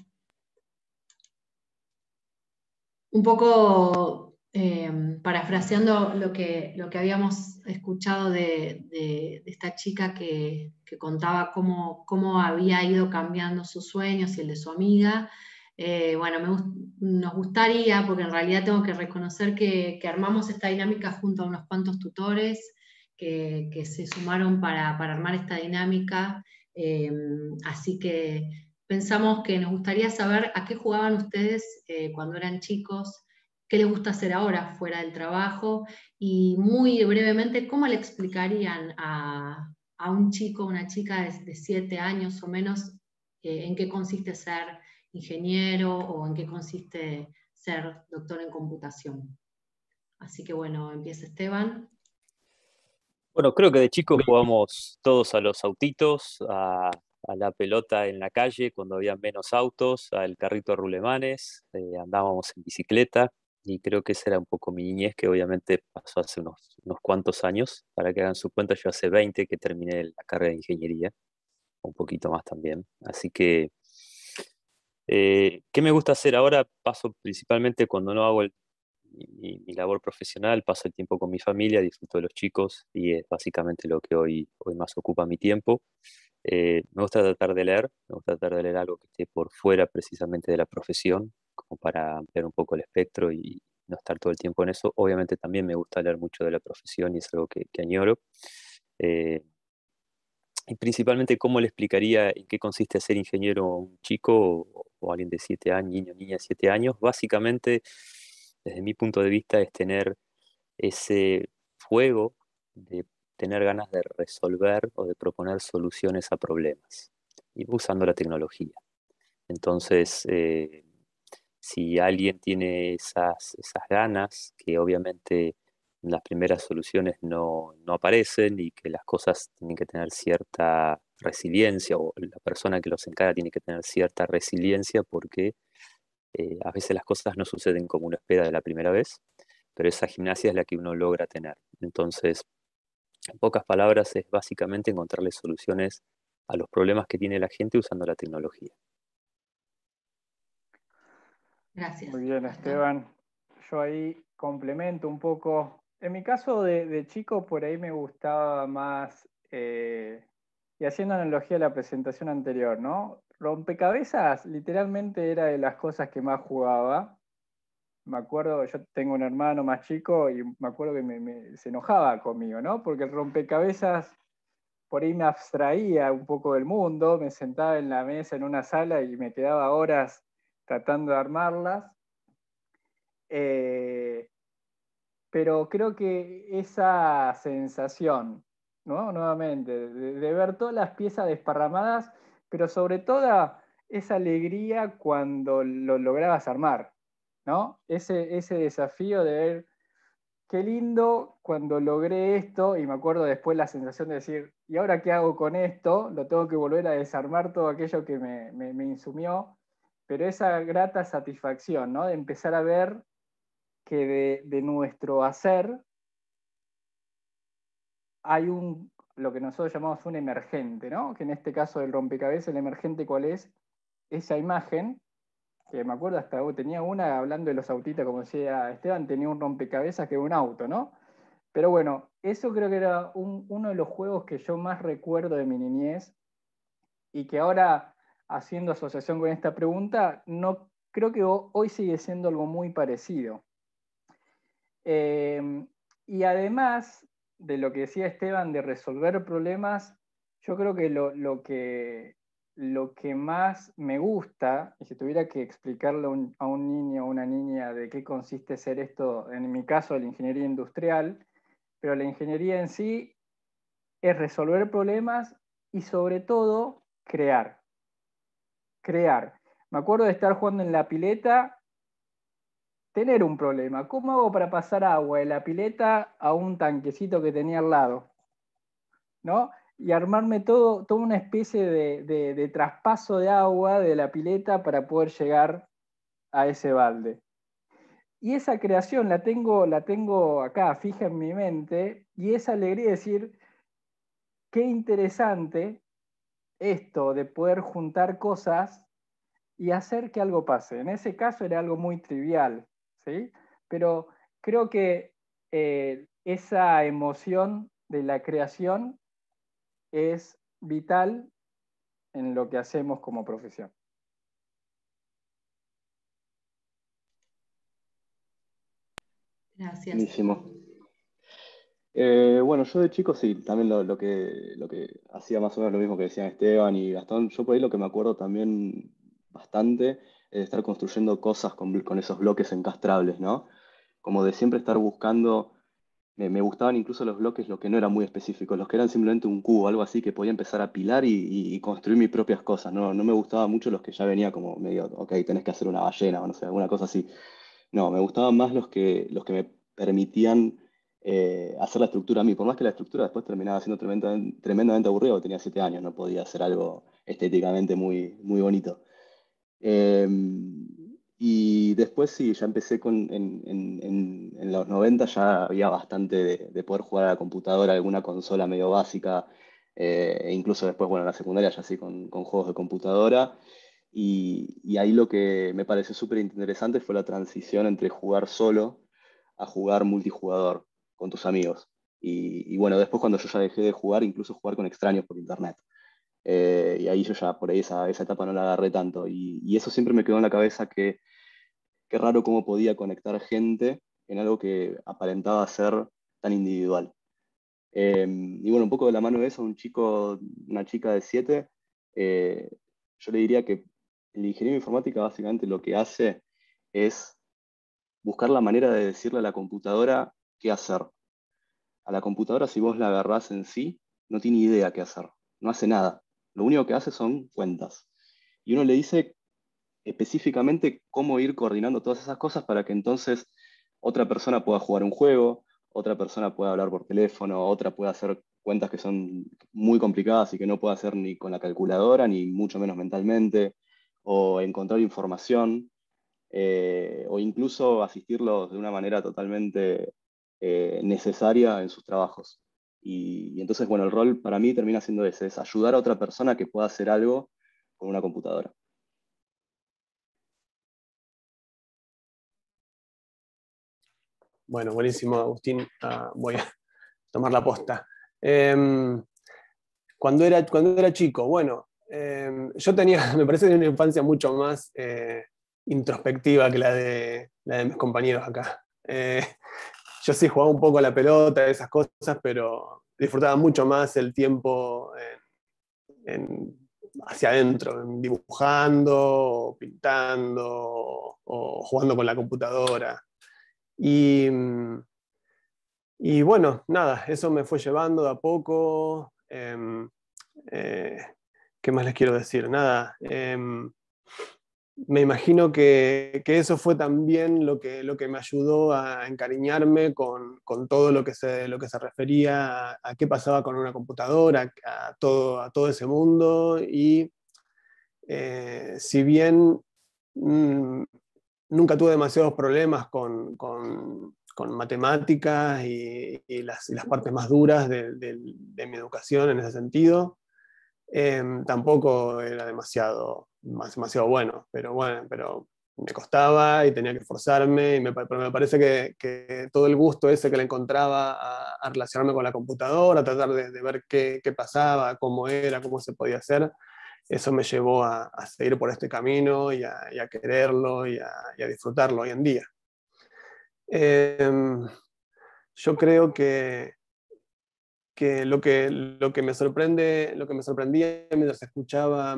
parafraseando lo que habíamos escuchado de esta chica que contaba cómo había ido cambiando sus sueños y el de su amiga. Bueno, nos gustaría, porque en realidad tengo que reconocer que armamos esta dinámica junto a unos cuantos tutores que se sumaron para armar esta dinámica. Así que pensamos que nos gustaría saber a qué jugaban ustedes cuando eran chicos, qué les gusta hacer ahora fuera del trabajo, y muy brevemente, ¿cómo le explicarían a un chico o una chica de 7 años o menos en qué consiste ser ingeniero o en qué consiste ser doctor en computación. Así que bueno, empieza Esteban. Bueno, creo que de chicos jugamos todos a los autitos, a la pelota en la calle cuando había menos autos, al carrito de rulemanes, andábamos en bicicleta y creo que esa era un poco mi niñez, que obviamente pasó hace unos cuantos años. Para que hagan su cuenta, yo hace 20 que terminé la carrera de ingeniería, un poquito más también. Así que, ¿qué me gusta hacer ahora? Paso principalmente cuando no hago mi labor profesional, paso el tiempo con mi familia, disfruto de los chicos y es básicamente lo que hoy más ocupa mi tiempo. Me gusta tratar de leer, me gusta tratar de leer algo que esté por fuera precisamente de la profesión, como para ampliar un poco el espectro y no estar todo el tiempo en eso. Obviamente también me gusta leer mucho de la profesión y es algo que añoro. Eh, y principalmente, ¿cómo le explicaría en qué consiste ser ingeniero a un chico o alguien de 7 años, niño, niña de 7 años? Básicamente, desde mi punto de vista, es tener ese fuego de tener ganas de resolver o de proponer soluciones a problemas, y usando la tecnología. Entonces, si alguien tiene esas ganas, que obviamente las primeras soluciones no aparecen y que las cosas tienen que tener cierta resiliencia, o la persona que los encara tiene que tener cierta resiliencia, porque a veces las cosas no suceden como uno espera de la primera vez, pero esa gimnasia es la que uno logra tener. Entonces, en pocas palabras, es básicamente encontrarle soluciones a los problemas que tiene la gente usando la tecnología. Gracias. Muy bien, Esteban. Yo ahí complemento un poco. En mi caso de chico, por ahí me gustaba más, y haciendo analogía a la presentación anterior, ¿no? Rompecabezas literalmente era de las cosas que más jugaba. Me acuerdo, yo tengo un hermano más chico y me acuerdo que se enojaba conmigo, ¿no? Porque el rompecabezas por ahí me abstraía un poco del mundo, me sentaba en la mesa en una sala y me quedaba horas tratando de armarlas. Pero creo que esa sensación, ¿no? Nuevamente, de ver todas las piezas desparramadas, pero sobre todo esa alegría cuando lo lograbas armar, ¿no? Ese desafío de ver qué lindo cuando logré esto, y me acuerdo después la sensación de decir, ¿y ahora qué hago con esto? Lo tengo que volver a desarmar todo aquello que me insumió, pero esa grata satisfacción, ¿no? De empezar a ver que de nuestro hacer hay lo que nosotros llamamos un emergente, ¿no? Que en este caso del rompecabezas, el emergente, ¿cuál es? Esa imagen, que me acuerdo hasta tenía una, hablando de los autitos, como decía Esteban, tenía un rompecabezas que un auto, ¿no? Pero bueno, eso creo que era uno de los juegos que yo más recuerdo de mi niñez y que ahora, haciendo asociación con esta pregunta, no creo que hoy sigue siendo algo muy parecido. Y además de lo que decía Esteban de resolver problemas, yo creo que lo que más me gusta, y si tuviera que explicarle a un niño o una niña de qué consiste ser esto, en mi caso la ingeniería industrial, pero la ingeniería en sí es resolver problemas y sobre todo crear. Crear. Me acuerdo de estar jugando en la pileta, tener un problema. ¿Cómo hago para pasar agua de la pileta a un tanquecito que tenía al lado? ¿No? Y armarme toda una especie de traspaso de agua de la pileta para poder llegar a ese balde. Y esa creación la tengo acá, fija en mi mente, y esa alegría de decir, qué interesante esto de poder juntar cosas y hacer que algo pase. En ese caso era algo muy trivial, ¿sí? Pero creo que esa emoción de la creación es vital en lo que hacemos como profesión. Gracias. Buenísimo. Bueno, yo de chico sí, también lo que hacía más o menos lo mismo que decían Esteban y Gastón. Yo por ahí lo que me acuerdo también bastante es de estar construyendo cosas con esos bloques encastrables, ¿no? Como de siempre estar buscando, me gustaban incluso los bloques, los que no eran muy específicos, los que eran simplemente un cubo, algo así que podía empezar a pilar y construir mis propias cosas, ¿no? No me gustaban mucho los que ya venía como medio, ok, tenés que hacer una ballena o no sé, alguna cosa así. No, me gustaban más los que me permitían hacer la estructura a mí, por más que la estructura después terminaba siendo tremendamente aburrido, tenía 7 años, no podía hacer algo estéticamente muy bonito. Eh, y después sí, ya empecé en los 90 ya había bastante de poder jugar a la computadora, alguna consola medio básica, e incluso después, bueno, en la secundaria ya sí con juegos de computadora. Y ahí lo que me pareció súper interesante fue la transición entre jugar solo a jugar multijugador con tus amigos. Y bueno, después cuando yo ya dejé de jugar, incluso jugar con extraños por internet. Y ahí yo ya por ahí esa etapa no la agarré tanto. Y eso siempre me quedó en la cabeza que qué raro cómo podía conectar gente en algo que aparentaba ser tan individual. Y bueno, un poco de la mano de eso, una chica de 7, yo le diría que el ingeniero informática básicamente lo que hace es buscar la manera de decirle a la computadora qué hacer. A la computadora, si vos la agarrás en sí, no tiene idea qué hacer, no hace nada. Lo único que hace son cuentas. Y uno le dice específicamente cómo ir coordinando todas esas cosas para que entonces otra persona pueda jugar un juego, otra persona pueda hablar por teléfono, otra pueda hacer cuentas que son muy complicadas y que no puede hacer ni con la calculadora, ni mucho menos mentalmente, o encontrar información, o incluso asistirlos de una manera totalmente necesaria en sus trabajos. Y entonces, bueno, el rol para mí termina siendo ese, es ayudar a otra persona que pueda hacer algo con una computadora. Bueno, buenísimo, Agustín. Voy a tomar la posta. Cuando era chico, bueno, yo tenía, me parece, una infancia mucho más introspectiva que la de mis compañeros acá. Yo sí jugaba un poco a la pelota, esas cosas, pero disfrutaba mucho más el tiempo hacia adentro, dibujando, o pintando, o jugando con la computadora. Y, y bueno, nada, eso me fue llevando de a poco. Eh, ¿Qué más les quiero decir? Nada. Me imagino que eso fue también lo que me ayudó a encariñarme con todo lo que se refería a qué pasaba con una computadora, a todo ese mundo. Y si bien mm, nunca tuve demasiados problemas con matemáticas y las partes más duras de mi educación en ese sentido, tampoco era demasiado bueno, pero me costaba y tenía que esforzarme, pero me parece que todo el gusto ese que le encontraba a relacionarme con la computadora, a tratar de ver qué pasaba, cómo era, cómo se podía hacer, eso me llevó a seguir por este camino y a quererlo y a disfrutarlo hoy en día. Yo creo que lo que me sorprendía mientras escuchaba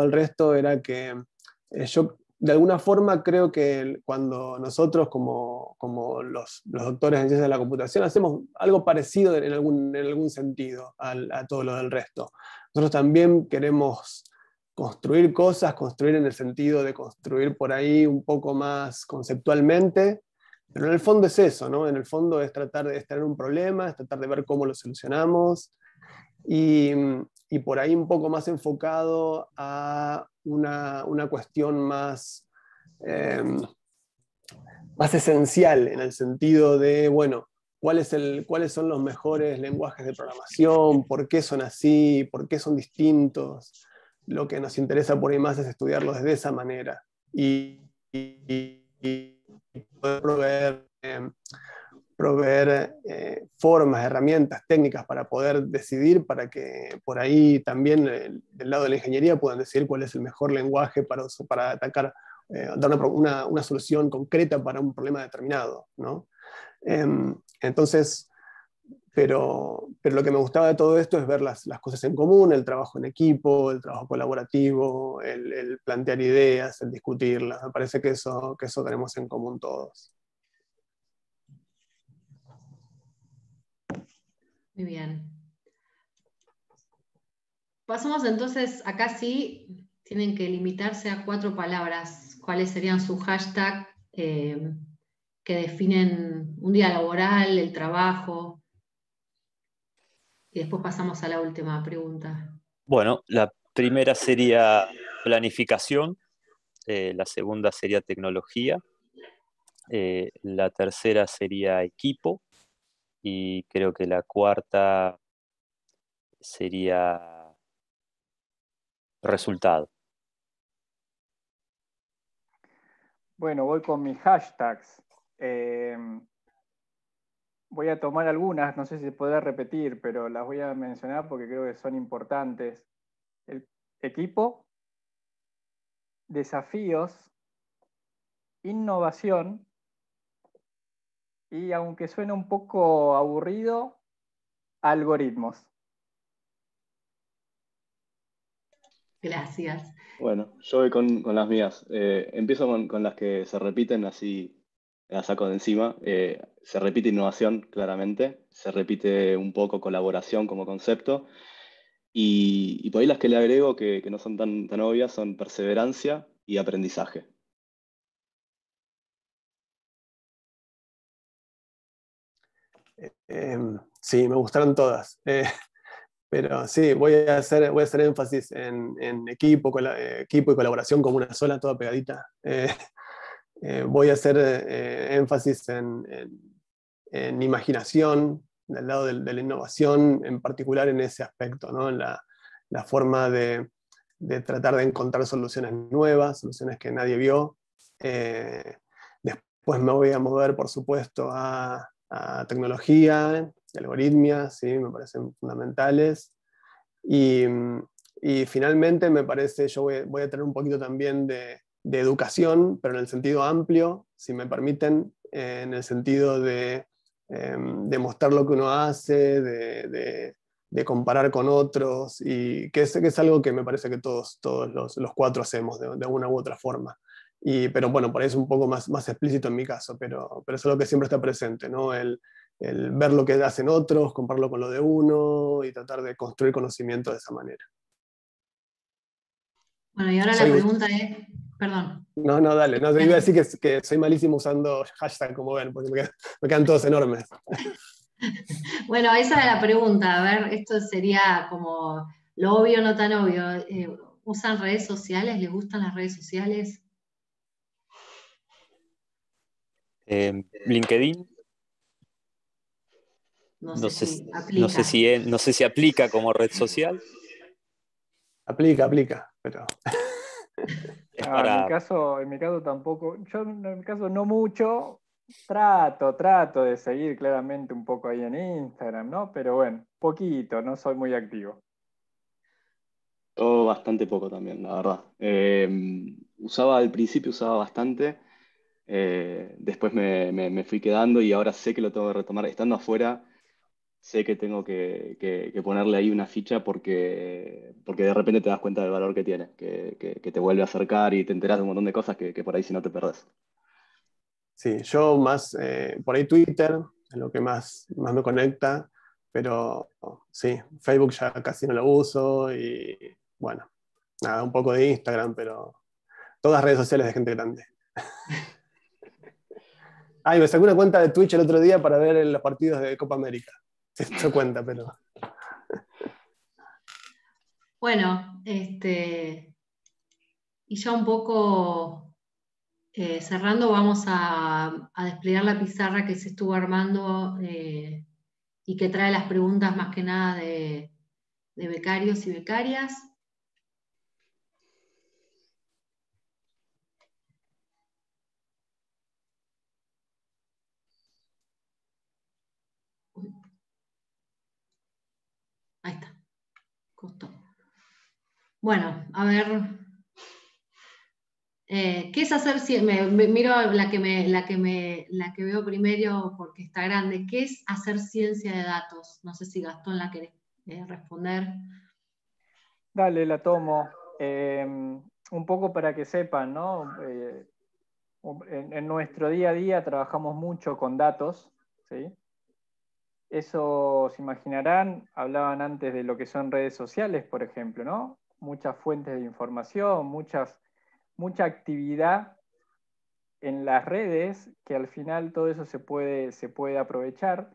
el resto era que yo de alguna forma creo que cuando nosotros como los doctores en ciencias de la computación hacemos algo parecido en algún sentido a todo lo del resto. Nosotros también queremos construir cosas, construir en el sentido de construir por ahí un poco más conceptualmente, pero en el fondo es eso, ¿no? En el fondo es tratar de tener un problema, es tratar de ver cómo lo solucionamos y, y por ahí un poco más enfocado a una cuestión más esencial en el sentido de, bueno, cuáles son los mejores lenguajes de programación, por qué son así, por qué son distintos. Lo que nos interesa por ahí más es estudiarlos de esa manera y poder proveer formas, herramientas, técnicas para poder decidir, para que por ahí también del lado de la ingeniería puedan decidir cuál es el mejor lenguaje para atacar, dar una solución concreta para un problema determinado, ¿no? Entonces, pero lo que me gustaba de todo esto es ver las cosas en común, el trabajo en equipo, el trabajo colaborativo, el plantear ideas, el discutirlas. Me parece que eso tenemos en común todos. Muy bien. Pasamos entonces, acá sí, tienen que limitarse a 4 palabras. ¿Cuáles serían su hashtag que definen un día laboral, el trabajo. Y después pasamos a la última pregunta. Bueno, la primera sería planificación, la segunda sería tecnología, la tercera sería equipo y creo que la cuarta sería resultado. Bueno, voy con mis hashtags. Voy a tomar algunas, no sé si se podrá repetir, pero las voy a mencionar porque creo que son importantes. El equipo, desafíos, innovación y, aunque suene un poco aburrido, algoritmos. Gracias. Bueno, yo voy con las mías. Empiezo con las que se repiten, así las saco de encima. Se repite innovación, claramente. Se repite un poco colaboración como concepto. Y por ahí las que le agrego, que no son tan obvias, son perseverancia y aprendizaje. Sí, me gustaron todas. Pero sí, voy a hacer énfasis en equipo, equipo y colaboración como una sola, toda pegadita. Voy a hacer énfasis en imaginación, del lado de la innovación, en particular en ese aspecto, ¿no? La forma de tratar de encontrar soluciones nuevas, soluciones que nadie vio. Después me voy a mover, por supuesto, a tecnología, algoritmia, ¿sí? Me parecen fundamentales. Y, y finalmente me parece, yo voy a tener un poquito también de educación, pero en el sentido amplio, si me permiten, en el sentido de mostrar lo que uno hace, de comparar con otros, y que es algo que me parece que todos los cuatro hacemos de una u otra forma. Pero bueno, por ahí es un poco más explícito en mi caso, pero es algo que siempre está presente, ¿no? El ver lo que hacen otros, compararlo con lo de uno y tratar de construir conocimiento de esa manera. Bueno, y ahora la pregunta es, perdón. No, dale, no, iba a decir que soy malísimo usando hashtag, como ven, porque me quedan todos enormes. Bueno, esa es la pregunta. A ver, esto sería como lo obvio, no tan obvio. ¿Usan redes sociales? ¿Les gustan las redes sociales? LinkedIn, No no sé sé, si no sé aplica. no sé si aplica como red social. Aplica, pero... Es En mi para... caso tampoco. Yo en mi caso no mucho. Trato de seguir claramente un poco ahí en Instagram, ¿no? Pero bueno, poquito, no soy muy activo. Yo bastante poco también, la verdad. Al principio usaba bastante, después me fui quedando y ahora sé que lo tengo que retomar. Estando afuera, sé que tengo que ponerle ahí una ficha porque de repente te das cuenta del valor que tiene, que te vuelve a acercar y te enteras de un montón de cosas que por ahí si no te perdés. Sí, yo más, por ahí Twitter es lo que más me conecta, pero sí, Facebook ya casi no lo uso y bueno, nada, un poco de Instagram, pero todas redes sociales de gente grande. Y me saqué una cuenta de Twitch el otro día para ver los partidos de Copa América. Sí, se cuenta, pero... Bueno, y ya un poco cerrando, vamos a desplegar la pizarra que se estuvo armando y que trae las preguntas más que nada de becarios y becarias. Ahí está, justo. Bueno, a ver, ¿qué es hacer miro la que veo primero porque está grande. ¿Qué es hacer ciencia de datos? No sé si Gastón la querés responder. Dale, la tomo. Un poco para que sepan, ¿no? En nuestro día a día trabajamos mucho con datos, ¿sí? Eso se imaginarán, hablaban antes de lo que son redes sociales, por ejemplo, ¿no? Muchas fuentes de información, mucha actividad en las redes, que al final todo eso se puede aprovechar.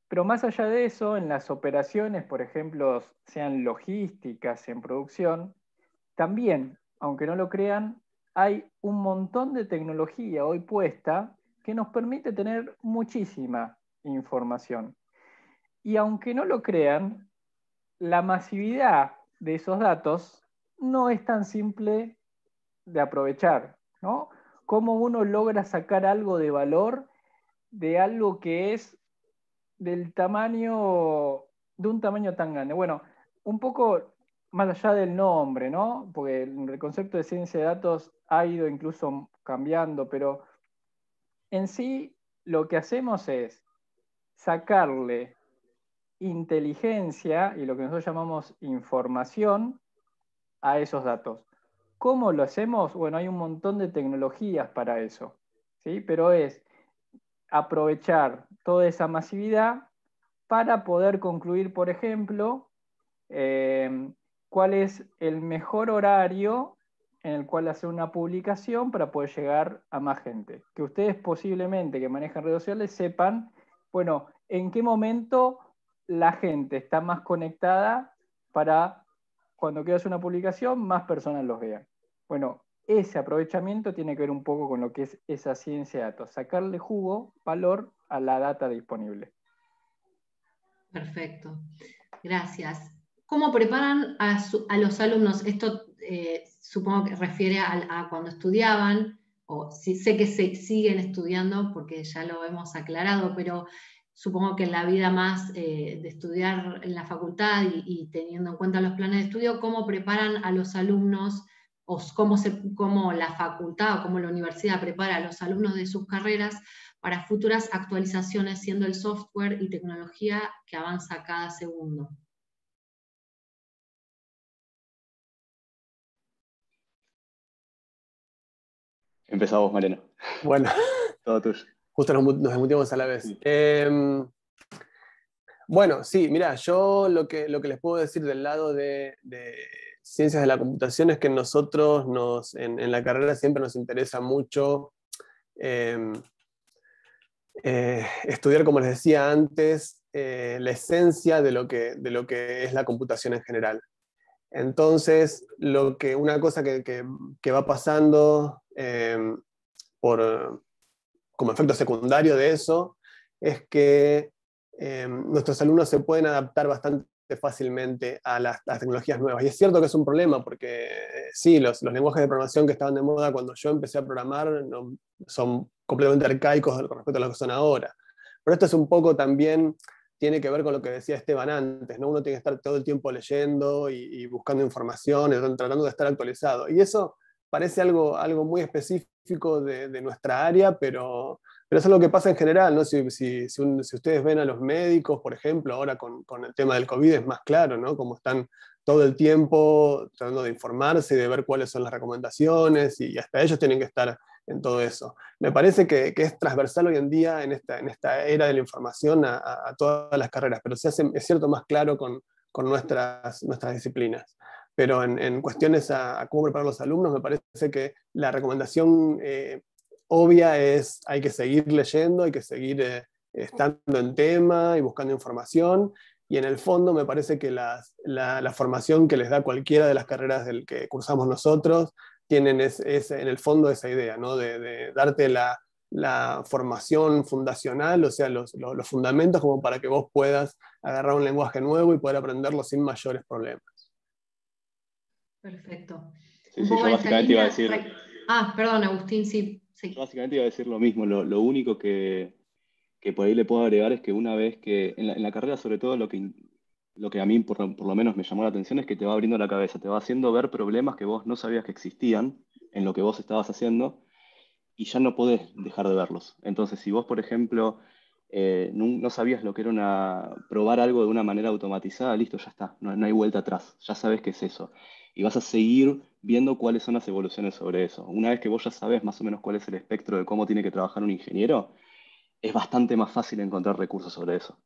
Pero más allá de eso, en las operaciones, por ejemplo, sean logísticas, en producción, también, aunque no lo crean, hay un montón de tecnología hoy puesta que nos permite tener muchísima información. Y aunque no lo crean, la masividad de esos datos no es tan simple de aprovechar, ¿no? ¿Cómo uno logra sacar algo de valor de algo que es del tamaño, de un tamaño tan grande? Bueno, un poco más allá del nombre, ¿no? Porque el concepto de ciencia de datos ha ido incluso cambiando, pero en sí lo que hacemos es sacarle inteligencia y lo que nosotros llamamos información a esos datos. ¿Cómo lo hacemos? Bueno, hay un montón de tecnologías para eso, ¿sí? Pero es aprovechar toda esa masividad para poder concluir, por ejemplo, cuál es el mejor horario en el cual hacer una publicación para poder llegar a más gente. Que ustedes posiblemente que manejan redes sociales sepan, bueno, en qué momento la gente está más conectada para cuando quieras una publicación, más personas los vean. Bueno, ese aprovechamiento tiene que ver un poco con lo que es esa ciencia de datos, sacarle jugo, valor a la data disponible. Perfecto, gracias. ¿Cómo preparan a los alumnos? Esto supongo que refiere a cuando estudiaban, o sé que se siguen estudiando porque ya lo hemos aclarado, pero supongo que en la vida más de estudiar en la facultad y teniendo en cuenta los planes de estudio, ¿cómo preparan a los alumnos o cómo la facultad o cómo la universidad prepara a los alumnos de sus carreras para futuras actualizaciones, siendo el software y tecnología que avanza cada segundo? Empezamos, Mariano. Bueno, Todo tuyo. justo nos emitimos a la vez. Sí. Bueno, sí, mira, yo lo que les puedo decir del lado de ciencias de la computación es que nosotros en la carrera siempre nos interesa mucho estudiar, como les decía antes, la esencia de lo que es la computación en general. Entonces, una cosa que va pasando como efecto secundario de eso es que nuestros alumnos se pueden adaptar bastante fácilmente a las tecnologías nuevas. Y es cierto que es un problema porque sí, los lenguajes de programación que estaban de moda cuando yo empecé a programar son completamente arcaicos con respecto a lo que son ahora. Pero esto es un poco también, tiene que ver con lo que decía Esteban antes, ¿no? Uno tiene que estar todo el tiempo leyendo y buscando información, y tratando de estar actualizado. Y eso parece algo muy específico de nuestra área, pero eso es lo que pasa en general, ¿no? Si ustedes ven a los médicos, por ejemplo, ahora con el tema del COVID es más claro, ¿no? Como están todo el tiempo tratando de informarse y de ver cuáles son las recomendaciones, y hasta ellos tienen que estar en todo eso. Me parece que es transversal hoy en día en esta era de la información a todas las carreras, pero se hace, es cierto, más claro con nuestras disciplinas. Pero en cuestiones a cómo preparar a los alumnos, me parece que la recomendación obvia es hay que seguir leyendo, hay que seguir estando en tema y buscando información. Y en el fondo me parece que la formación que les da cualquiera de las carreras del que cursamos nosotros tienen en el fondo esa idea, ¿no? De darte la formación fundacional, o sea, los fundamentos como para que vos puedas agarrar un lenguaje nuevo y poder aprenderlo sin mayores problemas. Perfecto. Sí, yo básicamente iba a decir... Perdón, Agustín, sí. Yo básicamente iba a decir lo mismo. Lo único que por ahí le puedo agregar es que una vez que, en la carrera sobre todo, lo que a mí por lo menos me llamó la atención es que te va abriendo la cabeza, te va haciendo ver problemas que vos no sabías que existían en lo que vos estabas haciendo y ya no podés dejar de verlos. Entonces, si vos, por ejemplo, no sabías lo que era probar algo de una manera automatizada, listo, ya está, no hay vuelta atrás, ya sabes qué es eso. Y vas a seguir viendo cuáles son las evoluciones sobre eso. Una vez que vos ya sabes más o menos cuál es el espectro de cómo tiene que trabajar un ingeniero, es bastante más fácil encontrar recursos sobre eso.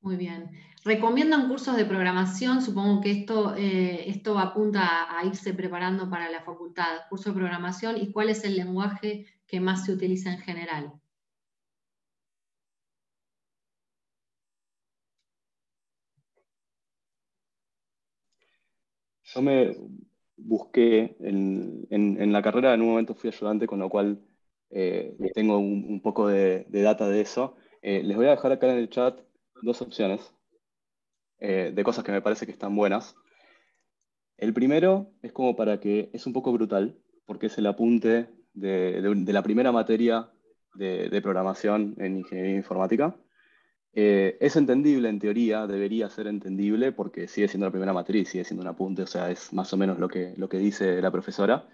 Muy bien. ¿Recomiendan cursos de programación? Supongo que esto apunta a irse preparando para la facultad. Curso de programación, ¿y cuál es el lenguaje que más se utiliza en general? Yo me busqué en la carrera, en un momento fui ayudante, con lo cual tengo un poco de data de eso. Les voy a dejar acá en el chat dos opciones de cosas que me parece que están buenas. El primero es como para que, es un poco brutal, porque es el apunte de la primera materia de programación en ingeniería informática. Es entendible en teoría, debería ser entendible porque sigue siendo la primera materia y sigue siendo un apunte, o sea, es más o menos lo que dice la profesora.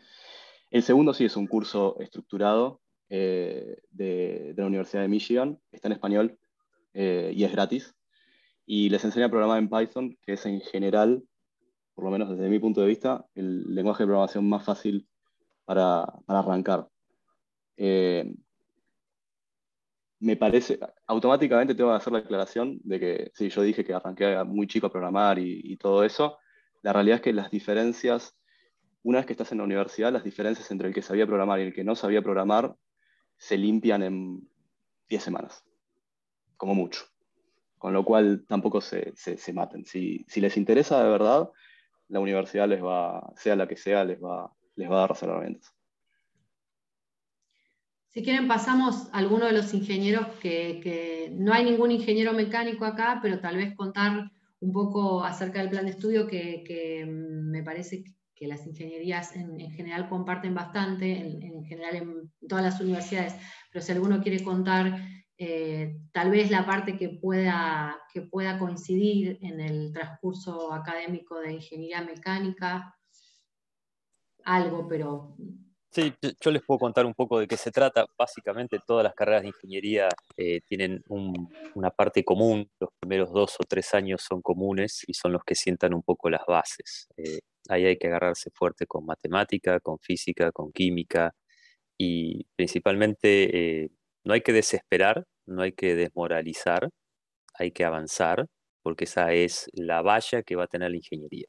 El segundo sí es un curso estructurado de la Universidad de Michigan, está en español y es gratis. Y les enseña a programar en Python, que es en general, por lo menos desde mi punto de vista, el lenguaje de programación más fácil para arrancar. Eh, Me parece, automáticamente tengo que hacer la aclaración de que, sí, yo dije que arranqué muy chico a programar y todo eso. La realidad es que las diferencias, una vez que estás en la universidad, las diferencias entre el que sabía programar y el que no sabía programar se limpian en 10 semanas, como mucho. Con lo cual tampoco se maten. Si les interesa de verdad, la universidad les va, sea la que sea, les va a dar las herramientas. Si quieren pasamos a alguno de los ingenieros que no hay ningún ingeniero mecánico acá, pero tal vez contar un poco acerca del plan de estudio que me parece que las ingenierías en general comparten bastante, en general en todas las universidades, pero si alguno quiere contar tal vez la parte que pueda coincidir en el transcurso académico de ingeniería mecánica, algo, pero... Sí, yo les puedo contar un poco de qué se trata. Básicamente todas las carreras de ingeniería tienen una parte común. Los primeros 2 o 3 años son comunes y son los que sientan un poco las bases. Ahí hay que agarrarse fuerte con matemática, con física, con química y principalmente no hay que desesperar, no hay que desmoralizar, hay que avanzar porque esa es la valla que va a tener la ingeniería.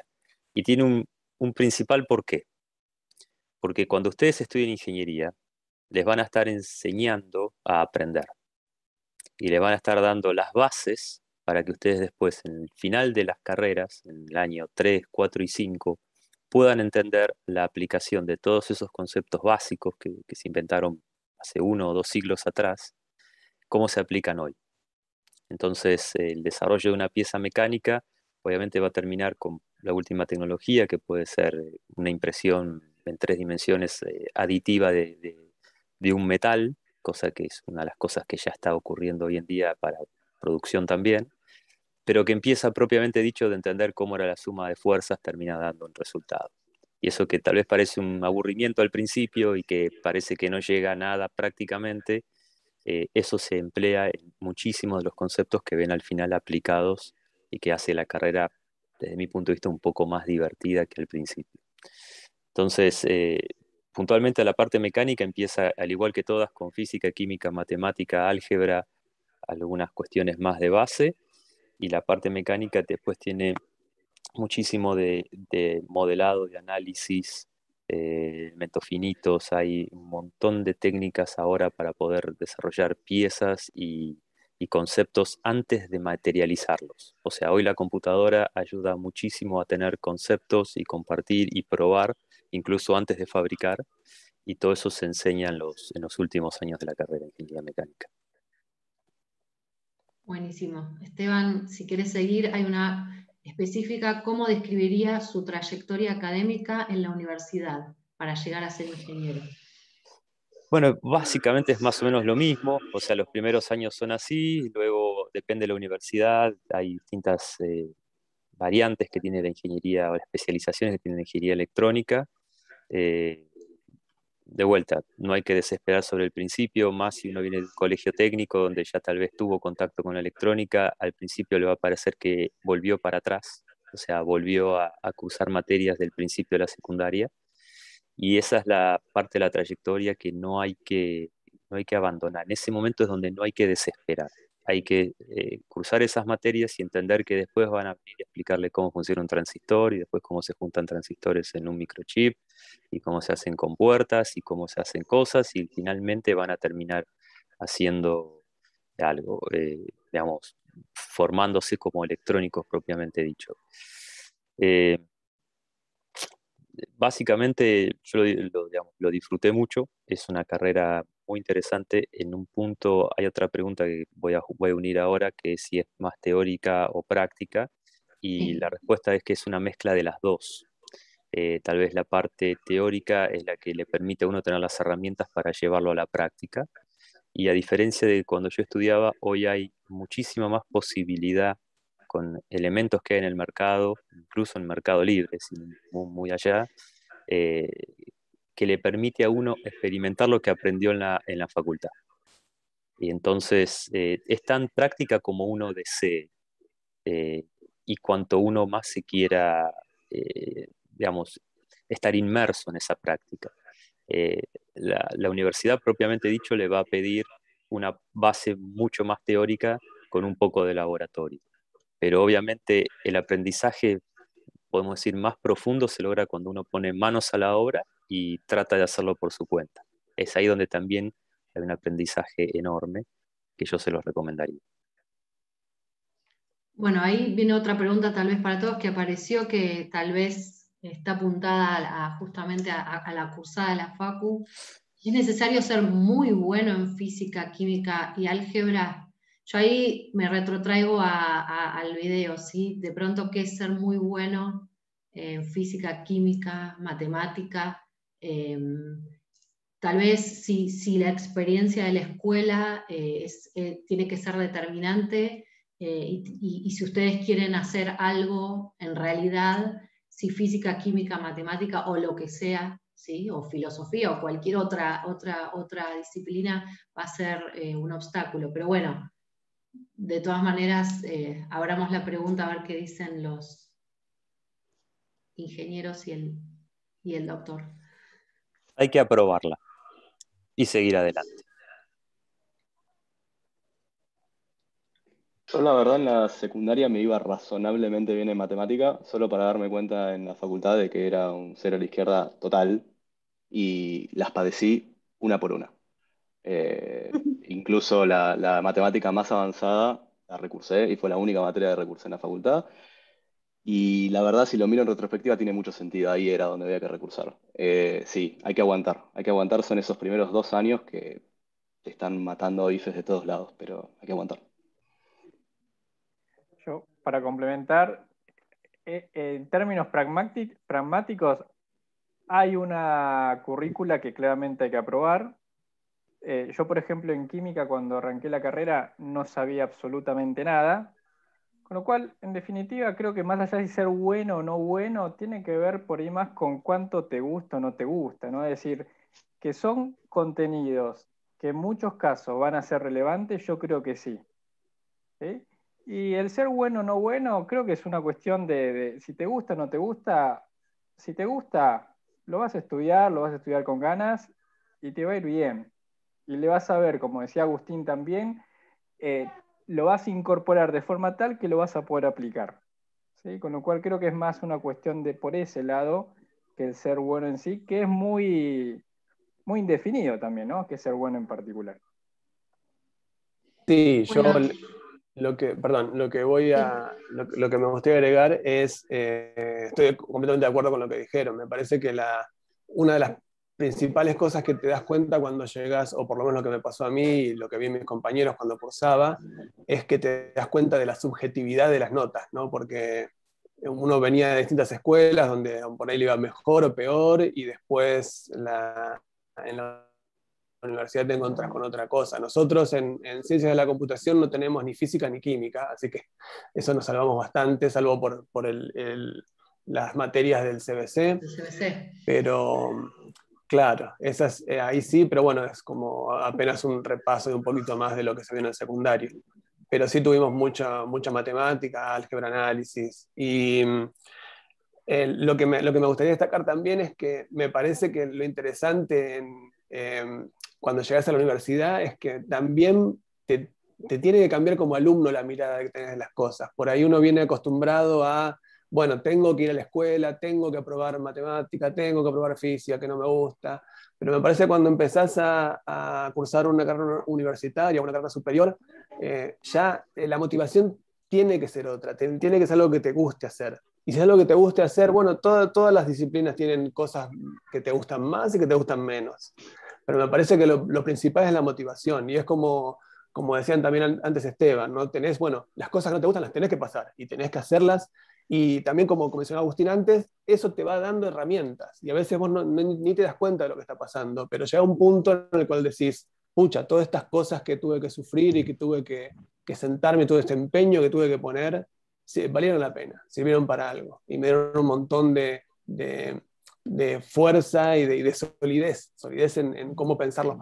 Y tiene un principal porqué. Porque cuando ustedes estudian ingeniería, les van a estar enseñando a aprender y les van a estar dando las bases para que ustedes después, en el final de las carreras, en el año 3, 4 y 5, puedan entender la aplicación de todos esos conceptos básicos que se inventaron hace 1 o 2 siglos atrás, cómo se aplican hoy. Entonces, el desarrollo de una pieza mecánica obviamente va a terminar con la última tecnología, que puede ser una impresión en 3 dimensiones aditiva de un metal, cosa que es una de las cosas que ya está ocurriendo hoy en día para producción también, pero que empieza propiamente dicho de entender cómo era la suma de fuerzas termina dando un resultado. Y eso que tal vez parece un aburrimiento al principio y que parece que no llega a nada prácticamente, eso se emplea en muchísimos de los conceptos que ven al final aplicados y que hace la carrera, desde mi punto de vista, un poco más divertida que al principio. Entonces, puntualmente la parte mecánica empieza, al igual que todas, con física, química, matemática, álgebra, algunas cuestiones más de base, y la parte mecánica después tiene muchísimo de modelado, de análisis, elementos finitos, hay un montón de técnicas ahora para poder desarrollar piezas y conceptos antes de materializarlos. O sea, hoy la computadora ayuda muchísimo a tener conceptos y compartir y probar, incluso antes de fabricar, y todo eso se enseña en los últimos años de la carrera de ingeniería mecánica. Buenísimo. Esteban, si quieres seguir, hay una específica, ¿cómo describiría su trayectoria académica en la universidad para llegar a ser ingeniero? Bueno, básicamente es más o menos lo mismo, o sea, los primeros años son así, luego depende de la universidad, hay distintas variantes que tiene la ingeniería o las especializaciones que tiene la ingeniería electrónica. Eh, de vuelta, no hay que desesperar sobre el principio, más si uno viene de un colegio técnico donde ya tal vez tuvo contacto con la electrónica, al principio le va a parecer que volvió para atrás, o sea, volvió a cursar materias del principio de la secundaria, y esa es la parte de la trayectoria que no hay que abandonar. En ese momento es donde no hay que desesperar, hay que cursar esas materias y entender que después van a venir a explicarle cómo funciona un transistor y después cómo se juntan transistores en un microchip y cómo se hacen compuertas y cómo se hacen cosas y finalmente van a terminar haciendo algo, digamos, formándose como electrónicos propiamente dicho. Eh, Básicamente yo digamos, lo disfruté mucho, es una carrera muy interesante. En un punto hay otra pregunta que voy a unir ahora, que es si es más teórica o práctica, y la Sí. respuesta es que es una mezcla de las dos. Tal vez la parte teórica es la que le permite a uno tener las herramientas para llevarlo a la práctica, y a diferencia de cuando yo estudiaba, hoy hay muchísima más posibilidad con elementos que hay en el mercado, incluso en Mercado Libre, sin muy, muy allá, eh, que le permite a uno experimentar lo que aprendió en la facultad. Y entonces es tan práctica como uno desee, eh, y cuanto uno más se quiera, digamos, estar inmerso en esa práctica. Eh, la universidad propiamente dicho le va a pedir una base mucho más teórica con un poco de laboratorio. Pero obviamente el aprendizaje, podemos decir, más profundo se logra cuando uno pone manos a la obra y trata de hacerlo por su cuenta. Es ahí donde también hay un aprendizaje enorme que yo se los recomendaría. Bueno, ahí viene otra pregunta tal vez para todos que apareció, que tal vez está apuntada justamente a la cursada de la Facu. ¿Es necesario ser muy bueno en física, química y álgebra? Yo ahí me retrotraigo al video, ¿sí? De pronto, ¿qué es ser muy bueno en física, química, matemática? Tal vez si la experiencia de la escuela tiene que ser determinante, y si ustedes quieren hacer algo en realidad, si física, química, matemática o lo que sea, ¿sí? O filosofía o cualquier otra disciplina va a ser un obstáculo. Pero bueno, de todas maneras, abramos la pregunta a ver qué dicen los ingenieros y el doctor. Hay que aprobarla y seguir adelante. Yo la verdad en la secundaria me iba razonablemente bien en matemática, solo para darme cuenta en la facultad de que era un cero a la izquierda total y las padecí una por una. Incluso la matemática más avanzada la recursé y fue la única materia que recursé en la facultad. Y la verdad, si lo miro en retrospectiva, tiene mucho sentido. Ahí era donde había que recursar. Sí, hay que aguantar. Hay que aguantar. Son esos primeros 2 años que te están matando bifes de todos lados, pero hay que aguantar. Yo, para complementar, en términos pragmáticos, hay una currícula que claramente hay que aprobar. Yo, por ejemplo, en química, cuando arranqué la carrera, no sabía absolutamente nada. Con lo cual, en definitiva, creo que más allá de ser bueno o no bueno, tiene que ver por ahí más con cuánto te gusta o no te gusta, ¿no? Es decir, que son contenidos que en muchos casos van a ser relevantes, yo creo que sí. ¿Sí? Y el ser bueno o no bueno, creo que es una cuestión de si te gusta o no te gusta. Si te gusta, lo vas a estudiar con ganas y te va a ir bien. Y le vas a ver, como decía Agustín también, eh, lo vas a incorporar de forma tal que lo vas a poder aplicar. ¿Sí? Con lo cual creo que es más una cuestión de por ese lado que el ser bueno en sí, que es muy, muy indefinido también, ¿no? Que es ser bueno en particular. Sí, yo Bueno, perdón, sí. lo que me gustaría agregar es, estoy completamente de acuerdo con lo que dijeron. Me parece que una de las principales cosas que te das cuenta cuando llegas, o por lo menos lo que me pasó a mí y lo que vi en mis compañeros cuando cursaba, es que te das cuenta de la subjetividad de las notas, ¿no? Porque uno venía de distintas escuelas donde por ahí le iba mejor o peor, y después en la universidad te encontrás con otra cosa. Nosotros en ciencias de la computación no tenemos ni física ni química, así que eso nos salvamos bastante, salvo por las materias del CBC, El CBC. pero claro, esas, ahí sí, pero bueno, es como apenas un repaso de un poquito más de lo que se vio en el secundario. Pero sí tuvimos mucha matemática, álgebra, análisis, y lo que me gustaría destacar también es que me parece que lo interesante cuando llegas a la universidad es que también te tiene que cambiar como alumno la mirada que tenés de las cosas. Por ahí uno viene acostumbrado a, bueno, tengo que ir a la escuela, tengo que aprobar matemática, tengo que aprobar física, que no me gusta, pero me parece que cuando empezás a cursar una carrera universitaria, una carrera superior, ya la motivación tiene que ser otra, tiene que ser algo que te guste hacer. Y si es algo que te guste hacer, bueno, todas las disciplinas tienen cosas que te gustan más y que te gustan menos. Pero me parece que lo principal es la motivación, y es como decían también antes Esteban, ¿no? Tenés, bueno, las cosas que no te gustan las tenés que pasar, y tenés que hacerlas, y también como mencionaba Agustín antes, eso te va dando herramientas, y a veces vos ni te das cuenta de lo que está pasando, pero llega un punto en el cual decís, pucha, todas estas cosas que tuve que sufrir y que tuve que sentarme, todo este empeño que tuve que poner, sí, valieron la pena, sirvieron para algo, y me dieron un montón de fuerza y de solidez en cómo pensar los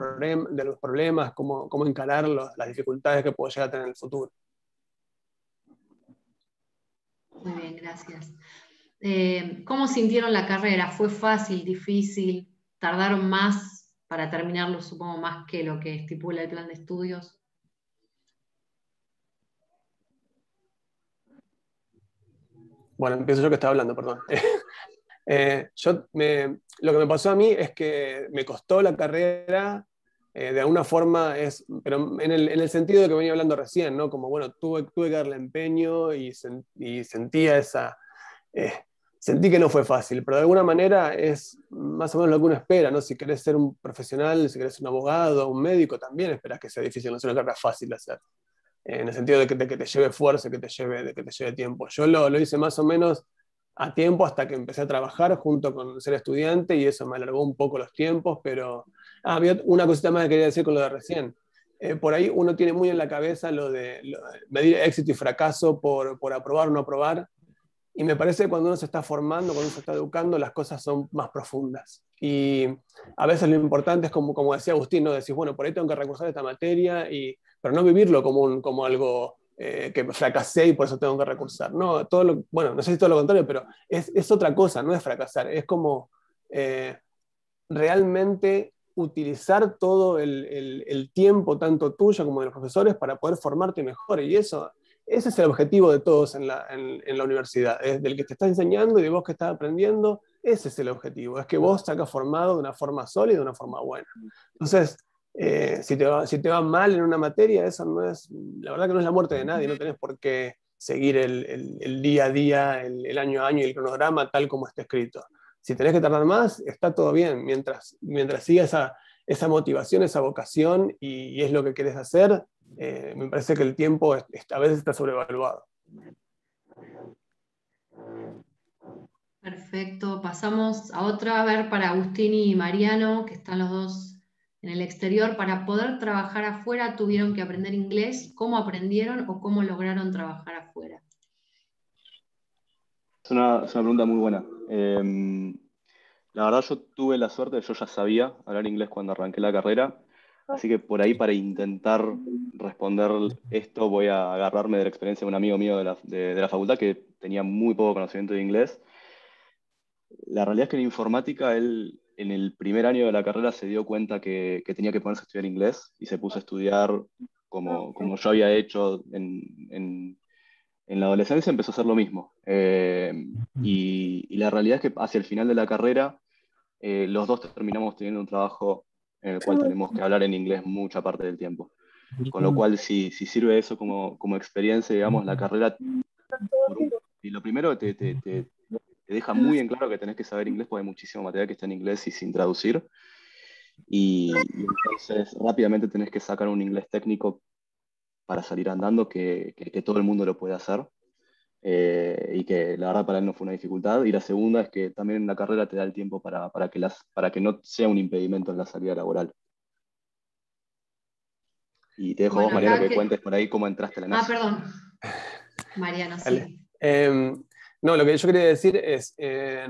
problemas, cómo encarar las dificultades que puedo llegar a tener en el futuro. Muy bien, gracias. ¿Cómo sintieron la carrera? ¿Fue fácil, difícil? ¿Tardaron más para terminarlo, supongo, más que lo que estipula el plan de estudios? Bueno, empiezo yo que estaba hablando, perdón. Lo que me pasó a mí es que me costó la carrera, de alguna forma, pero en el sentido de que venía hablando recién, ¿no? Como, bueno, tuve que darle empeño y sentía sentí que no fue fácil, pero de alguna manera es más o menos lo que uno espera, ¿no? Si querés ser un profesional, si querés ser un abogado, un médico, también esperas que sea difícil, no es una carrera fácil de hacer, en el sentido de que te lleve fuerza, de que te lleve tiempo. Yo lo hice más o menos a tiempo hasta que empecé a trabajar junto con ser estudiante, y eso me alargó un poco los tiempos, pero había una cosita más que quería decir con lo de recién. Por ahí uno tiene muy en la cabeza lo de medir éxito y fracaso por aprobar o no aprobar, y me parece que cuando uno se está formando, cuando uno se está educando, las cosas son más profundas. Y a veces lo importante es, como decía Agustín, ¿no? Decís, bueno, por ahí tengo que recursar esta materia, pero no vivirlo como algo que fracasé y por eso tengo que recursar. No, bueno, no sé si todo lo contrario, pero es otra cosa, no es fracasar, es como realmente utilizar todo el tiempo, tanto tuyo como de los profesores, para poder formarte mejor. Y ese es el objetivo de todos en la universidad, es del que te está enseñando y de vos que estás aprendiendo. Ese es el objetivo, es que vos salgas formado de una forma sólida, de una forma buena. Entonces, si te va mal en una materia, eso no es, la verdad que no es la muerte de nadie, no tenés por qué seguir el día a día, el año a año y el cronograma tal como está escrito. Si tenés que tardar más, está todo bien, mientras siga esa motivación, esa vocación, y es lo que querés hacer. Me parece que el tiempo a veces está sobrevaluado. Perfecto, pasamos a otra, a ver, para Agustín y Mariano, que están los dos en el exterior. Para poder trabajar afuera, ¿tuvieron que aprender inglés? ¿Cómo aprendieron o cómo lograron trabajar afuera? Es una pregunta muy buena. La verdad, yo tuve la suerte, yo ya sabía hablar inglés cuando arranqué la carrera, así que por ahí, para intentar responder esto, voy a agarrarme de la experiencia de un amigo mío de la facultad que tenía muy poco conocimiento de inglés. La realidad es que en informática él en el primer año de la carrera se dio cuenta que tenía que ponerse a estudiar inglés, y se puso a estudiar como yo había hecho en la adolescencia. Empezó a hacer lo mismo. Y la realidad es que hacia el final de la carrera, los dos terminamos teniendo un trabajo en el cual tenemos que hablar en inglés mucha parte del tiempo. Con lo cual, si sirve eso como experiencia, digamos, la carrera, y lo primero, te deja muy en claro que tenés que saber inglés, porque hay muchísimo material que está en inglés y sin traducir. Y entonces rápidamente tenés que sacar un inglés técnico para salir andando, que todo el mundo lo puede hacer. Y que la verdad para él no fue una dificultad. Y la segunda es que también en la carrera te da el tiempo para que no sea un impedimento en la salida laboral. Y te dejo Bueno, vos, Mariano, que cuentes por ahí cómo entraste a la NASA. Perdón. Mariano, Dale. sí. No, lo que yo quería decir es,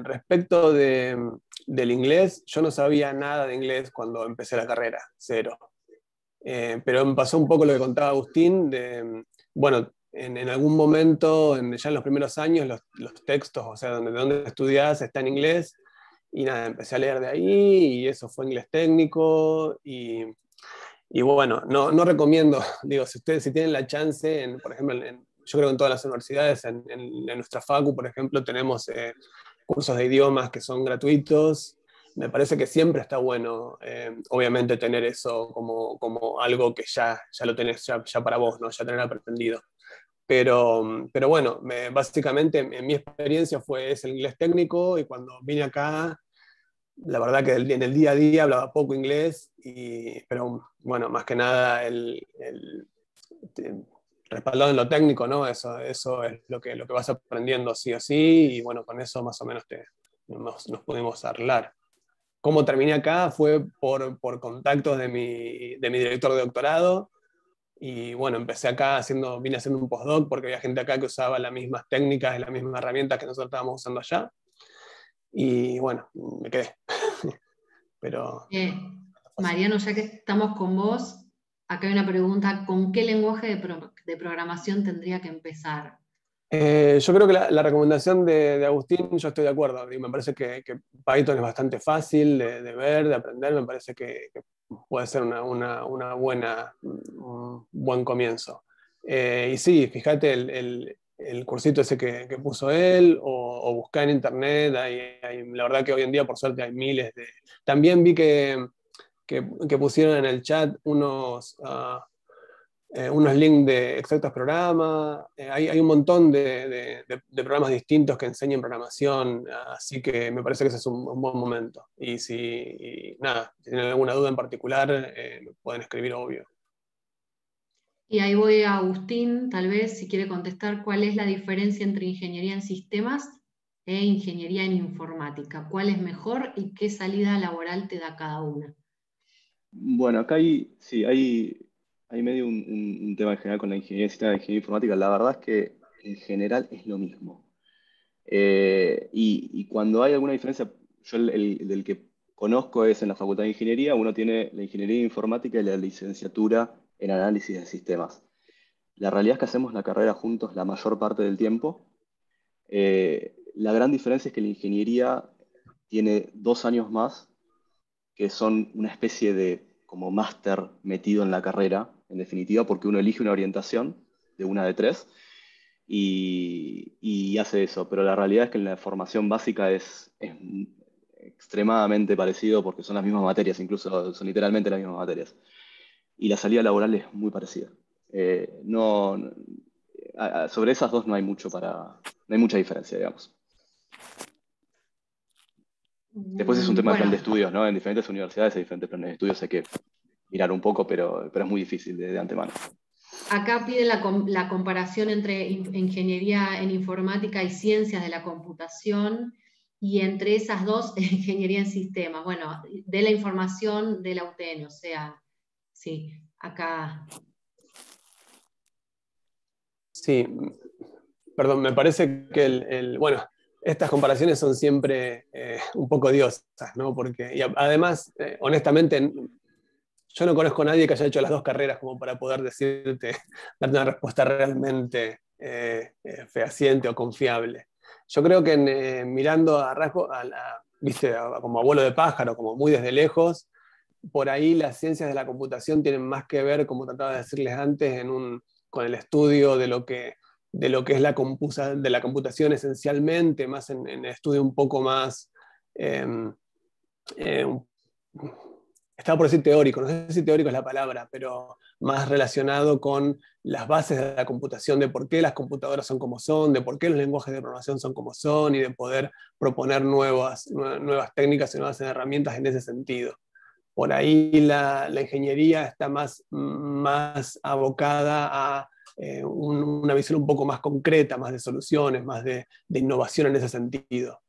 respecto del inglés, yo no sabía nada de inglés cuando empecé la carrera, cero. Pero me pasó un poco lo que contaba Agustín, bueno, en algún momento, ya en los primeros años, los textos, o sea, donde estudiás, está en inglés, y nada, empecé a leer de ahí, y eso fue inglés técnico, y Y bueno, no recomiendo, digo, si ustedes si tienen la chance, por ejemplo, yo creo que en todas las universidades, en nuestra facu, por ejemplo, tenemos cursos de idiomas que son gratuitos. Me parece que siempre está bueno, obviamente, tener eso como algo que ya lo tenés ya para vos, ¿no? Ya tener aprendido. Pero bueno, básicamente en mi experiencia fue ese inglés técnico, y cuando vine acá, la verdad que en el día a día hablaba poco inglés, pero bueno, más que nada respaldado en lo técnico, ¿no? Eso es lo que vas aprendiendo sí o sí, y bueno, con eso más o menos nos pudimos arreglar. Cómo terminé acá fue por contactos de mi director de doctorado, y bueno, empecé acá vine haciendo un postdoc porque había gente acá que usaba las mismas técnicas y las mismas herramientas que nosotros estábamos usando allá, y bueno, me quedé. Pero Mariano, ya que estamos con vos, acá hay una pregunta: ¿con qué lenguaje de programación tendría que empezar? Yo creo que la recomendación de Agustín, yo estoy de acuerdo. Y me parece que Python es bastante fácil de ver, de aprender. Me parece que puede ser un buen comienzo. Y sí, fíjate el cursito ese que puso él, o buscar en internet. La verdad que hoy en día, por suerte, hay miles de... También vi que pusieron en el chat unos links de Exactos Programas. Hay un montón de programas distintos que enseñan programación, así que me parece que ese es un buen momento. Y nada, si tienen alguna duda en particular, me pueden escribir, obvio. Y ahí voy a Agustín, tal vez, si quiere contestar, ¿cuál es la diferencia entre ingeniería en sistemas e ingeniería en informática? ¿Cuál es mejor y qué salida laboral te da cada una? Bueno, acá hay medio un tema en general con la ingeniería de sistemas y la ingeniería informática. La verdad es que en general es lo mismo. Y cuando hay alguna diferencia, yo del que conozco es en la Facultad de Ingeniería. Uno tiene la ingeniería de informática y la licenciatura en análisis de sistemas. La realidad es que hacemos la carrera juntos la mayor parte del tiempo. La gran diferencia es que la ingeniería tiene 2 años más, que son una especie de como máster metido en la carrera, en definitiva, porque uno elige una orientación de una de 3 y hace eso. Pero la realidad es que en la formación básica es extremadamente parecido, porque son las mismas materias, incluso son literalmente las mismas materias. Y la salida laboral es muy parecida. Sobre esas dos no hay mucha diferencia, digamos. Después es un tema de plan de estudios, ¿no? En diferentes universidades hay diferentes planes de estudios, hay que mirar un poco, pero es muy difícil de antemano. Acá pide la comparación entre ingeniería en informática y ciencias de la computación, y entre esas dos, ingeniería en sistemas. Bueno, de la información de la UTN, o sea, sí, acá. Sí, perdón, me parece que bueno, estas comparaciones son siempre un poco odiosas, ¿no? Y además, honestamente, yo no conozco a nadie que haya hecho las dos carreras como para poder darte una respuesta realmente fehaciente o confiable. Yo creo que mirando a rasgo, viste, como abuelo de pájaro, como muy desde lejos, por ahí las ciencias de la computación tienen más que ver, como trataba de decirles antes, con el estudio de lo que es de la computación esencialmente, más en el estudio un poco más... estaba por decir teórico, no sé si teórico es la palabra, pero más relacionado con las bases de la computación, de por qué las computadoras son como son, de por qué los lenguajes de programación son como son, y de poder proponer nuevas técnicas y nuevas herramientas en ese sentido. Por ahí la ingeniería está más abocada a una visión un poco más concreta, más de soluciones, más de innovación en ese sentido.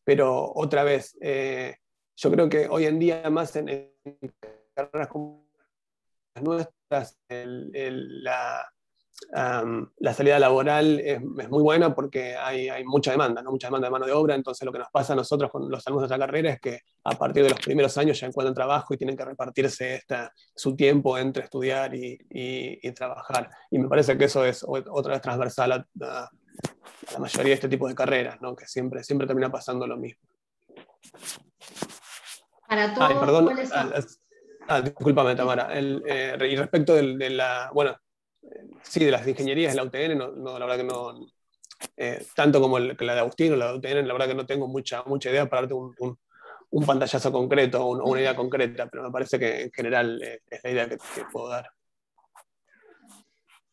Pero otra vez, yo creo que hoy en día, más en carreras como las nuestras, la salida laboral es muy buena porque hay mucha demanda, ¿no? Mucha demanda de mano de obra. Entonces lo que nos pasa a nosotros con los alumnos de esta carrera es que a partir de los primeros años ya encuentran trabajo y tienen que repartirse su tiempo entre estudiar y trabajar. Y me parece que eso es otra vez transversal a la mayoría de este tipo de carreras, ¿no? Que siempre termina pasando lo mismo. Para todos, perdón, ¿cuáles son? Discúlpame, Tamara. Y respecto de la, bueno, sí, de las ingenierías de la UTN, la verdad que no, tanto como que la de Agustín o la de UTN, la verdad que no tengo mucha idea para darte un pantallazo concreto o una idea concreta, pero me parece que en general es la idea que puedo dar.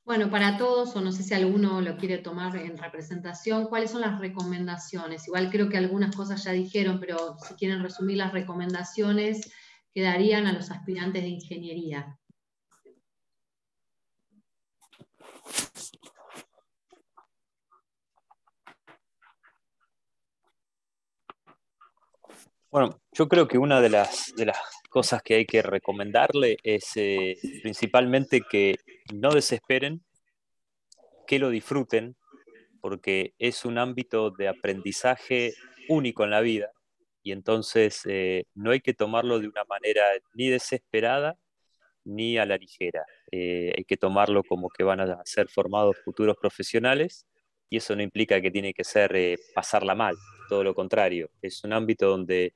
Bueno, para todos, o no sé si alguno lo quiere tomar en representación, ¿cuáles son las recomendaciones? Igual creo que algunas cosas ya dijeron, pero si quieren resumir las recomendaciones que darían a los aspirantes de ingeniería. Bueno, yo creo que una de las cosas que hay que recomendarle es principalmente que no desesperen, que lo disfruten, porque es un ámbito de aprendizaje único en la vida y entonces no hay que tomarlo de una manera ni desesperada ni a la ligera. Hay que tomarlo como que van a ser formados futuros profesionales y eso no implica que tiene que ser pasarla mal, todo lo contrario. Es un ámbito donde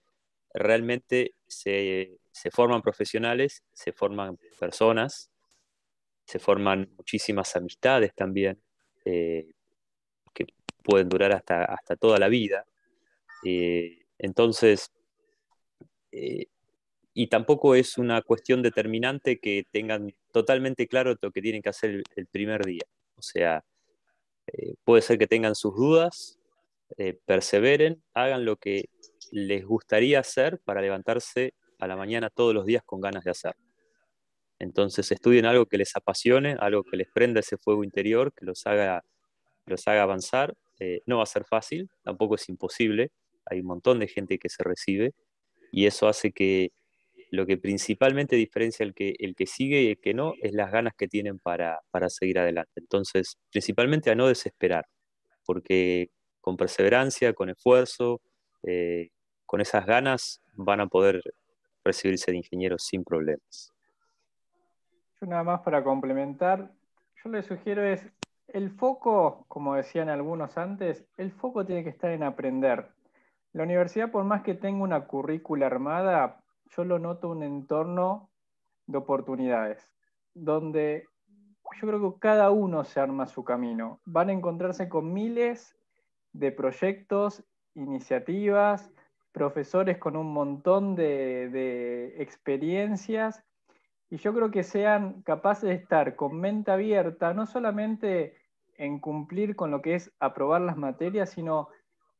realmente se forman profesionales, se forman personas, se forman muchísimas amistades también, que pueden durar hasta toda la vida. Entonces, eh, y tampoco es una cuestión determinante que tengan totalmente claro lo que tienen que hacer el primer día. O sea, puede ser que tengan sus dudas, perseveren, hagan lo que les gustaría hacer para levantarse a la mañana todos los días con ganas de hacer. Entonces estudien algo que les apasione, algo que les prenda ese fuego interior, que los haga avanzar. No va a ser fácil, tampoco es imposible. Hay un montón de gente que se recibe y eso hace que lo que principalmente diferencia el que sigue y el que no es las ganas que tienen para seguir adelante. Entonces, principalmente a no desesperar, porque con perseverancia, con esfuerzo, eh, con esas ganas van a poder recibirse de ingenieros sin problemas. Yo nada más para complementar, yo le sugiero es, el foco, como decían algunos antes, el foco tiene que estar en aprender. La universidad, por más que tenga una currícula armada, yo lo noto un entorno de oportunidades, donde yo creo que cada uno se arma su camino. Van a encontrarse con miles de proyectos, iniciativas, profesores con un montón de experiencias, y yo creo que sean capaces de estar con mente abierta, no solamente en cumplir con lo que es aprobar las materias, sino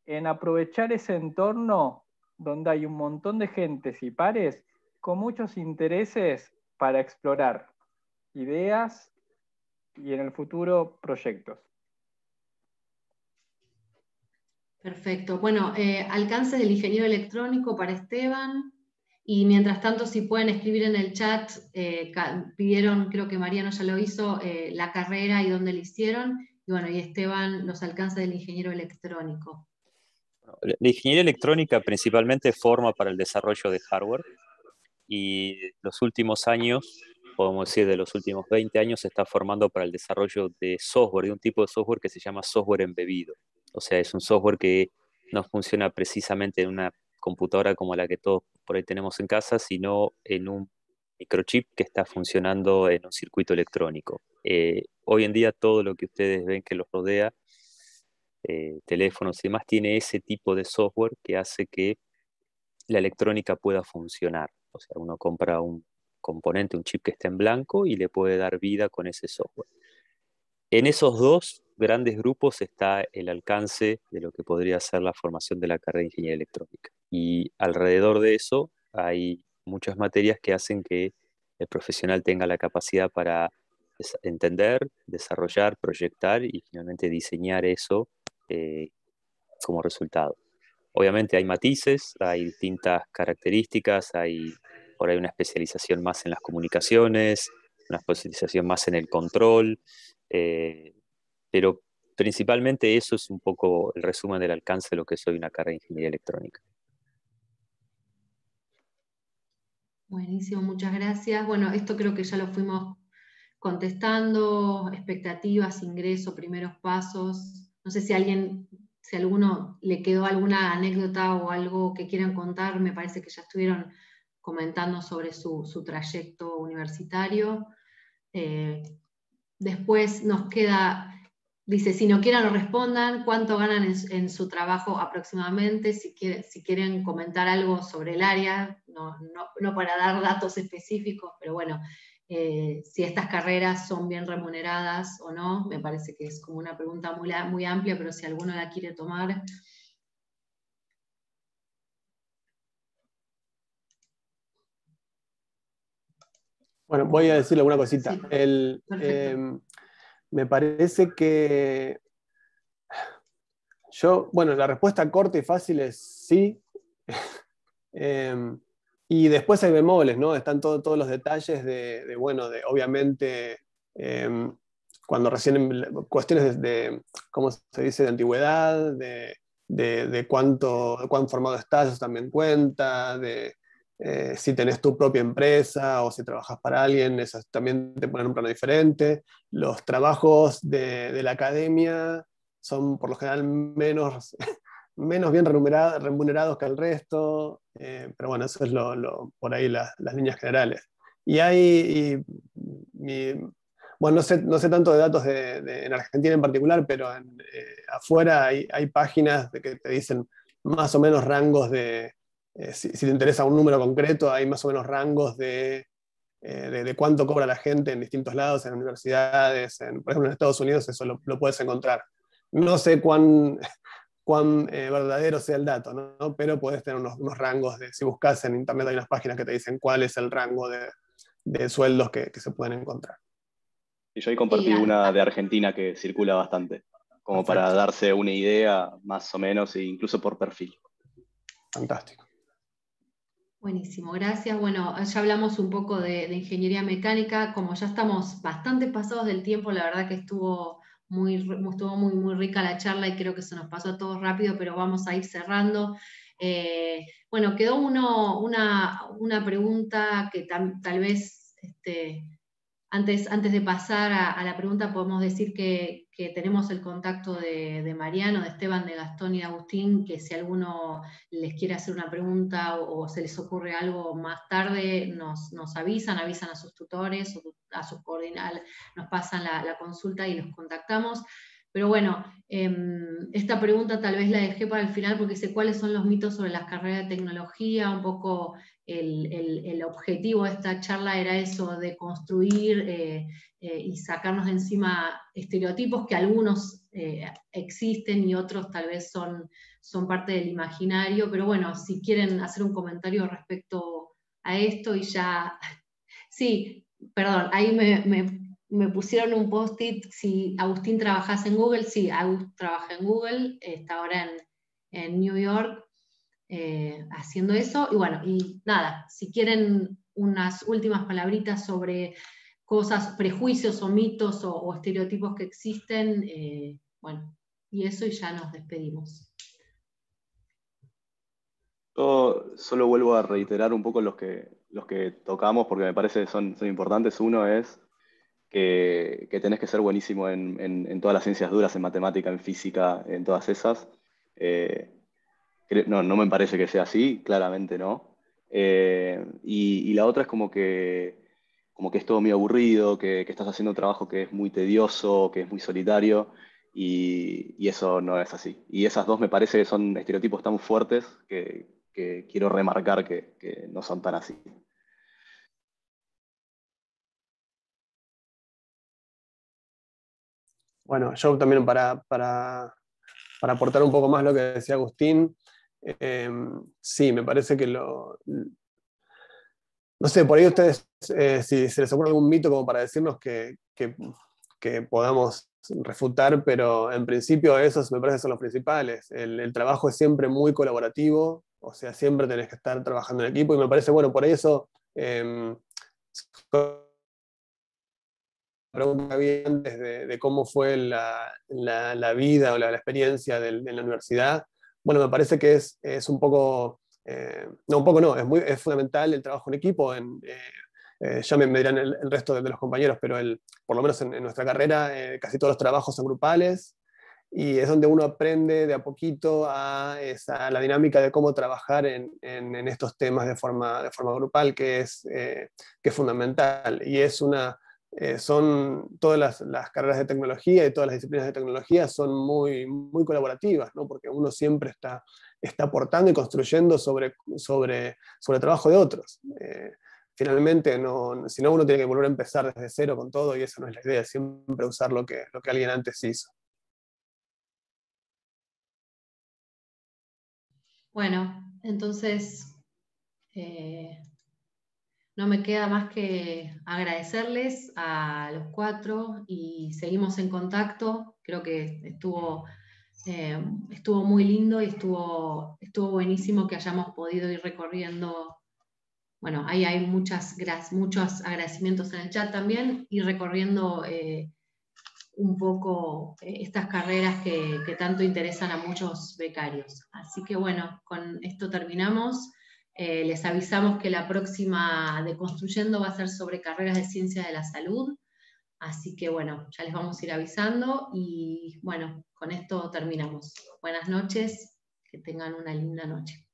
en aprovechar ese entorno donde hay un montón de gentes y pares con muchos intereses para explorar ideas y en el futuro proyectos. Perfecto. Bueno, alcances del ingeniero electrónico para Esteban. Y mientras tanto, si pueden escribir en el chat, pidieron, creo que Mariano ya lo hizo, la carrera y dónde la hicieron. Y bueno, y Esteban, los alcances del ingeniero electrónico. La ingeniería electrónica principalmente forma para el desarrollo de hardware y los últimos años, podemos decir de los últimos 20 años, se está formando para el desarrollo de software, de un tipo de software que se llama software embebido. O sea, es un software que no funciona precisamente en una computadora como la que todos por ahí tenemos en casa, sino en un microchip que está funcionando en un circuito electrónico. Hoy en día todo lo que ustedes ven que los rodea, teléfonos y demás, tiene ese tipo de software que hace que la electrónica pueda funcionar. O sea, uno compra un componente, un chip que está en blanco y le puede dar vida con ese software. En esos dos grandes grupos está el alcance de lo que podría ser la formación de la carrera de ingeniería electrónica. Y alrededor de eso hay muchas materias que hacen que el profesional tenga la capacidad para entender, desarrollar, proyectar y finalmente diseñar eso como resultado. Obviamente hay matices, hay distintas características, hay por ahí una especialización más en las comunicaciones, una especialización más en el control, eh, pero principalmente eso es un poco el resumen del alcance de lo que soy una carrera de ingeniería electrónica. Buenísimo, muchas gracias. Bueno, esto creo que ya lo fuimos contestando, expectativas, ingreso, primeros pasos. No sé si si a alguno le quedó alguna anécdota o algo que quieran contar, me parece que ya estuvieron comentando sobre su trayecto universitario. Después nos queda, dice, si no quieren, no respondan, cuánto ganan en su trabajo aproximadamente, si quieren comentar algo sobre el área, no para dar datos específicos, pero bueno, si estas carreras son bien remuneradas o no, me parece que es como una pregunta muy amplia, pero si alguno la quiere tomar. Bueno, voy a decirle alguna cosita. Sí, perfecto. Me parece que bueno, la respuesta corta y fácil es sí. Y después hay bemoles, ¿no? Están todos los detalles bueno, obviamente, cuando recién cuestiones ¿cómo se dice?, de antigüedad, de cuán formado estás, eso también cuenta, si tenés tu propia empresa o si trabajas para alguien, eso también te ponen un plano diferente. Los trabajos de la academia son por lo general menos bien remunerados que el resto, pero bueno, eso es por ahí las líneas generales. Y bueno, no sé tanto de datos en Argentina en particular, pero afuera hay páginas que te dicen más o menos rangos si te interesa un número concreto, hay más o menos rangos de cuánto cobra la gente en distintos lados, en universidades, por ejemplo en Estados Unidos eso lo puedes encontrar. No sé cuán verdadero sea el dato, ¿no? Pero puedes tener unos rangos si buscas en internet hay unas páginas que te dicen cuál es el rango de sueldos que se pueden encontrar. Y yo ahí compartí una de Argentina que circula bastante, como Perfecto. para darse una idea más o menos, e incluso por perfil. Fantástico. Buenísimo, gracias. Bueno, ya hablamos un poco de ingeniería mecánica, como ya estamos bastante pasados del tiempo, la verdad que estuvo muy rica la charla y creo que se nos pasó a todos rápido, pero vamos a ir cerrando. Bueno, quedó una pregunta que tal vez antes de pasar a la pregunta, podemos decir que tenemos el contacto de Mariano, de Esteban, de Gastón y de Agustín, que si alguno les quiere hacer una pregunta o se les ocurre algo más tarde, nos avisan a sus tutores o a sus coordinadores, nos pasan la consulta y los contactamos. Pero bueno, esta pregunta tal vez la dejé para el final porque sé cuáles son los mitos sobre las carreras de tecnología, un poco el objetivo de esta charla era eso, de construir y sacarnos de encima estereotipos que algunos existen y otros tal vez son parte del imaginario, pero bueno, si quieren hacer un comentario respecto a esto y ya... Sí, perdón, ahí me pusieron un post-it, si Agustín trabajase en Google, sí, Agustín trabaja en Google, está ahora en New York haciendo eso, y bueno, y nada, si quieren unas últimas palabritas sobre cosas, prejuicios o mitos o estereotipos que existen, bueno, y eso y ya nos despedimos. Yo solo vuelvo a reiterar un poco los que tocamos porque me parece que son importantes. Uno es que tenés que ser buenísimo en todas las ciencias duras, en matemática, en física, en todas esas. No me parece que sea así, claramente no. Y la otra es como que es todo muy aburrido, que estás haciendo un trabajo que es muy tedioso, que es muy solitario, y eso no es así. Y esas dos me parece que son estereotipos tan fuertes que quiero remarcar que no son tan así. Bueno, yo también para aportar un poco más lo que decía Agustín, sí, me parece que no sé, por ahí ustedes, si se les ocurre algún mito como para decirnos que podamos refutar, pero en principio esos me parece que son los principales. El trabajo es siempre muy colaborativo, o sea, siempre tenés que estar trabajando en equipo y me parece, bueno, por eso pregunta bien antes de cómo fue la vida o la experiencia en la universidad. Bueno, me parece que es un poco, no, un poco no, es fundamental el trabajo en equipo. Ya me dirán el resto de los compañeros, pero por lo menos en nuestra carrera casi todos los trabajos son grupales y es donde uno aprende de a poquito a la dinámica de cómo trabajar en estos temas de forma grupal, que es fundamental. Y son todas las carreras de tecnología y todas las disciplinas de tecnología son muy, muy colaborativas, ¿no? Porque uno siempre está aportando y construyendo sobre el trabajo de otros. Finalmente, si no, uno tiene que volver a empezar desde cero con todo, y esa no es la idea, siempre usar lo que alguien antes hizo. Bueno, entonces no me queda más que agradecerles a los 4 y seguimos en contacto. Creo que estuvo muy lindo y estuvo buenísimo que hayamos podido ir recorriendo. Bueno, ahí hay muchos agradecimientos en el chat también, y recorriendo un poco estas carreras que tanto interesan a muchos becarios. Así que bueno, con esto terminamos. Les avisamos que la próxima de Construyendo va a ser sobre carreras de ciencia de la salud. Así que bueno, ya les vamos a ir avisando y bueno, con esto terminamos. Buenas noches, que tengan una linda noche.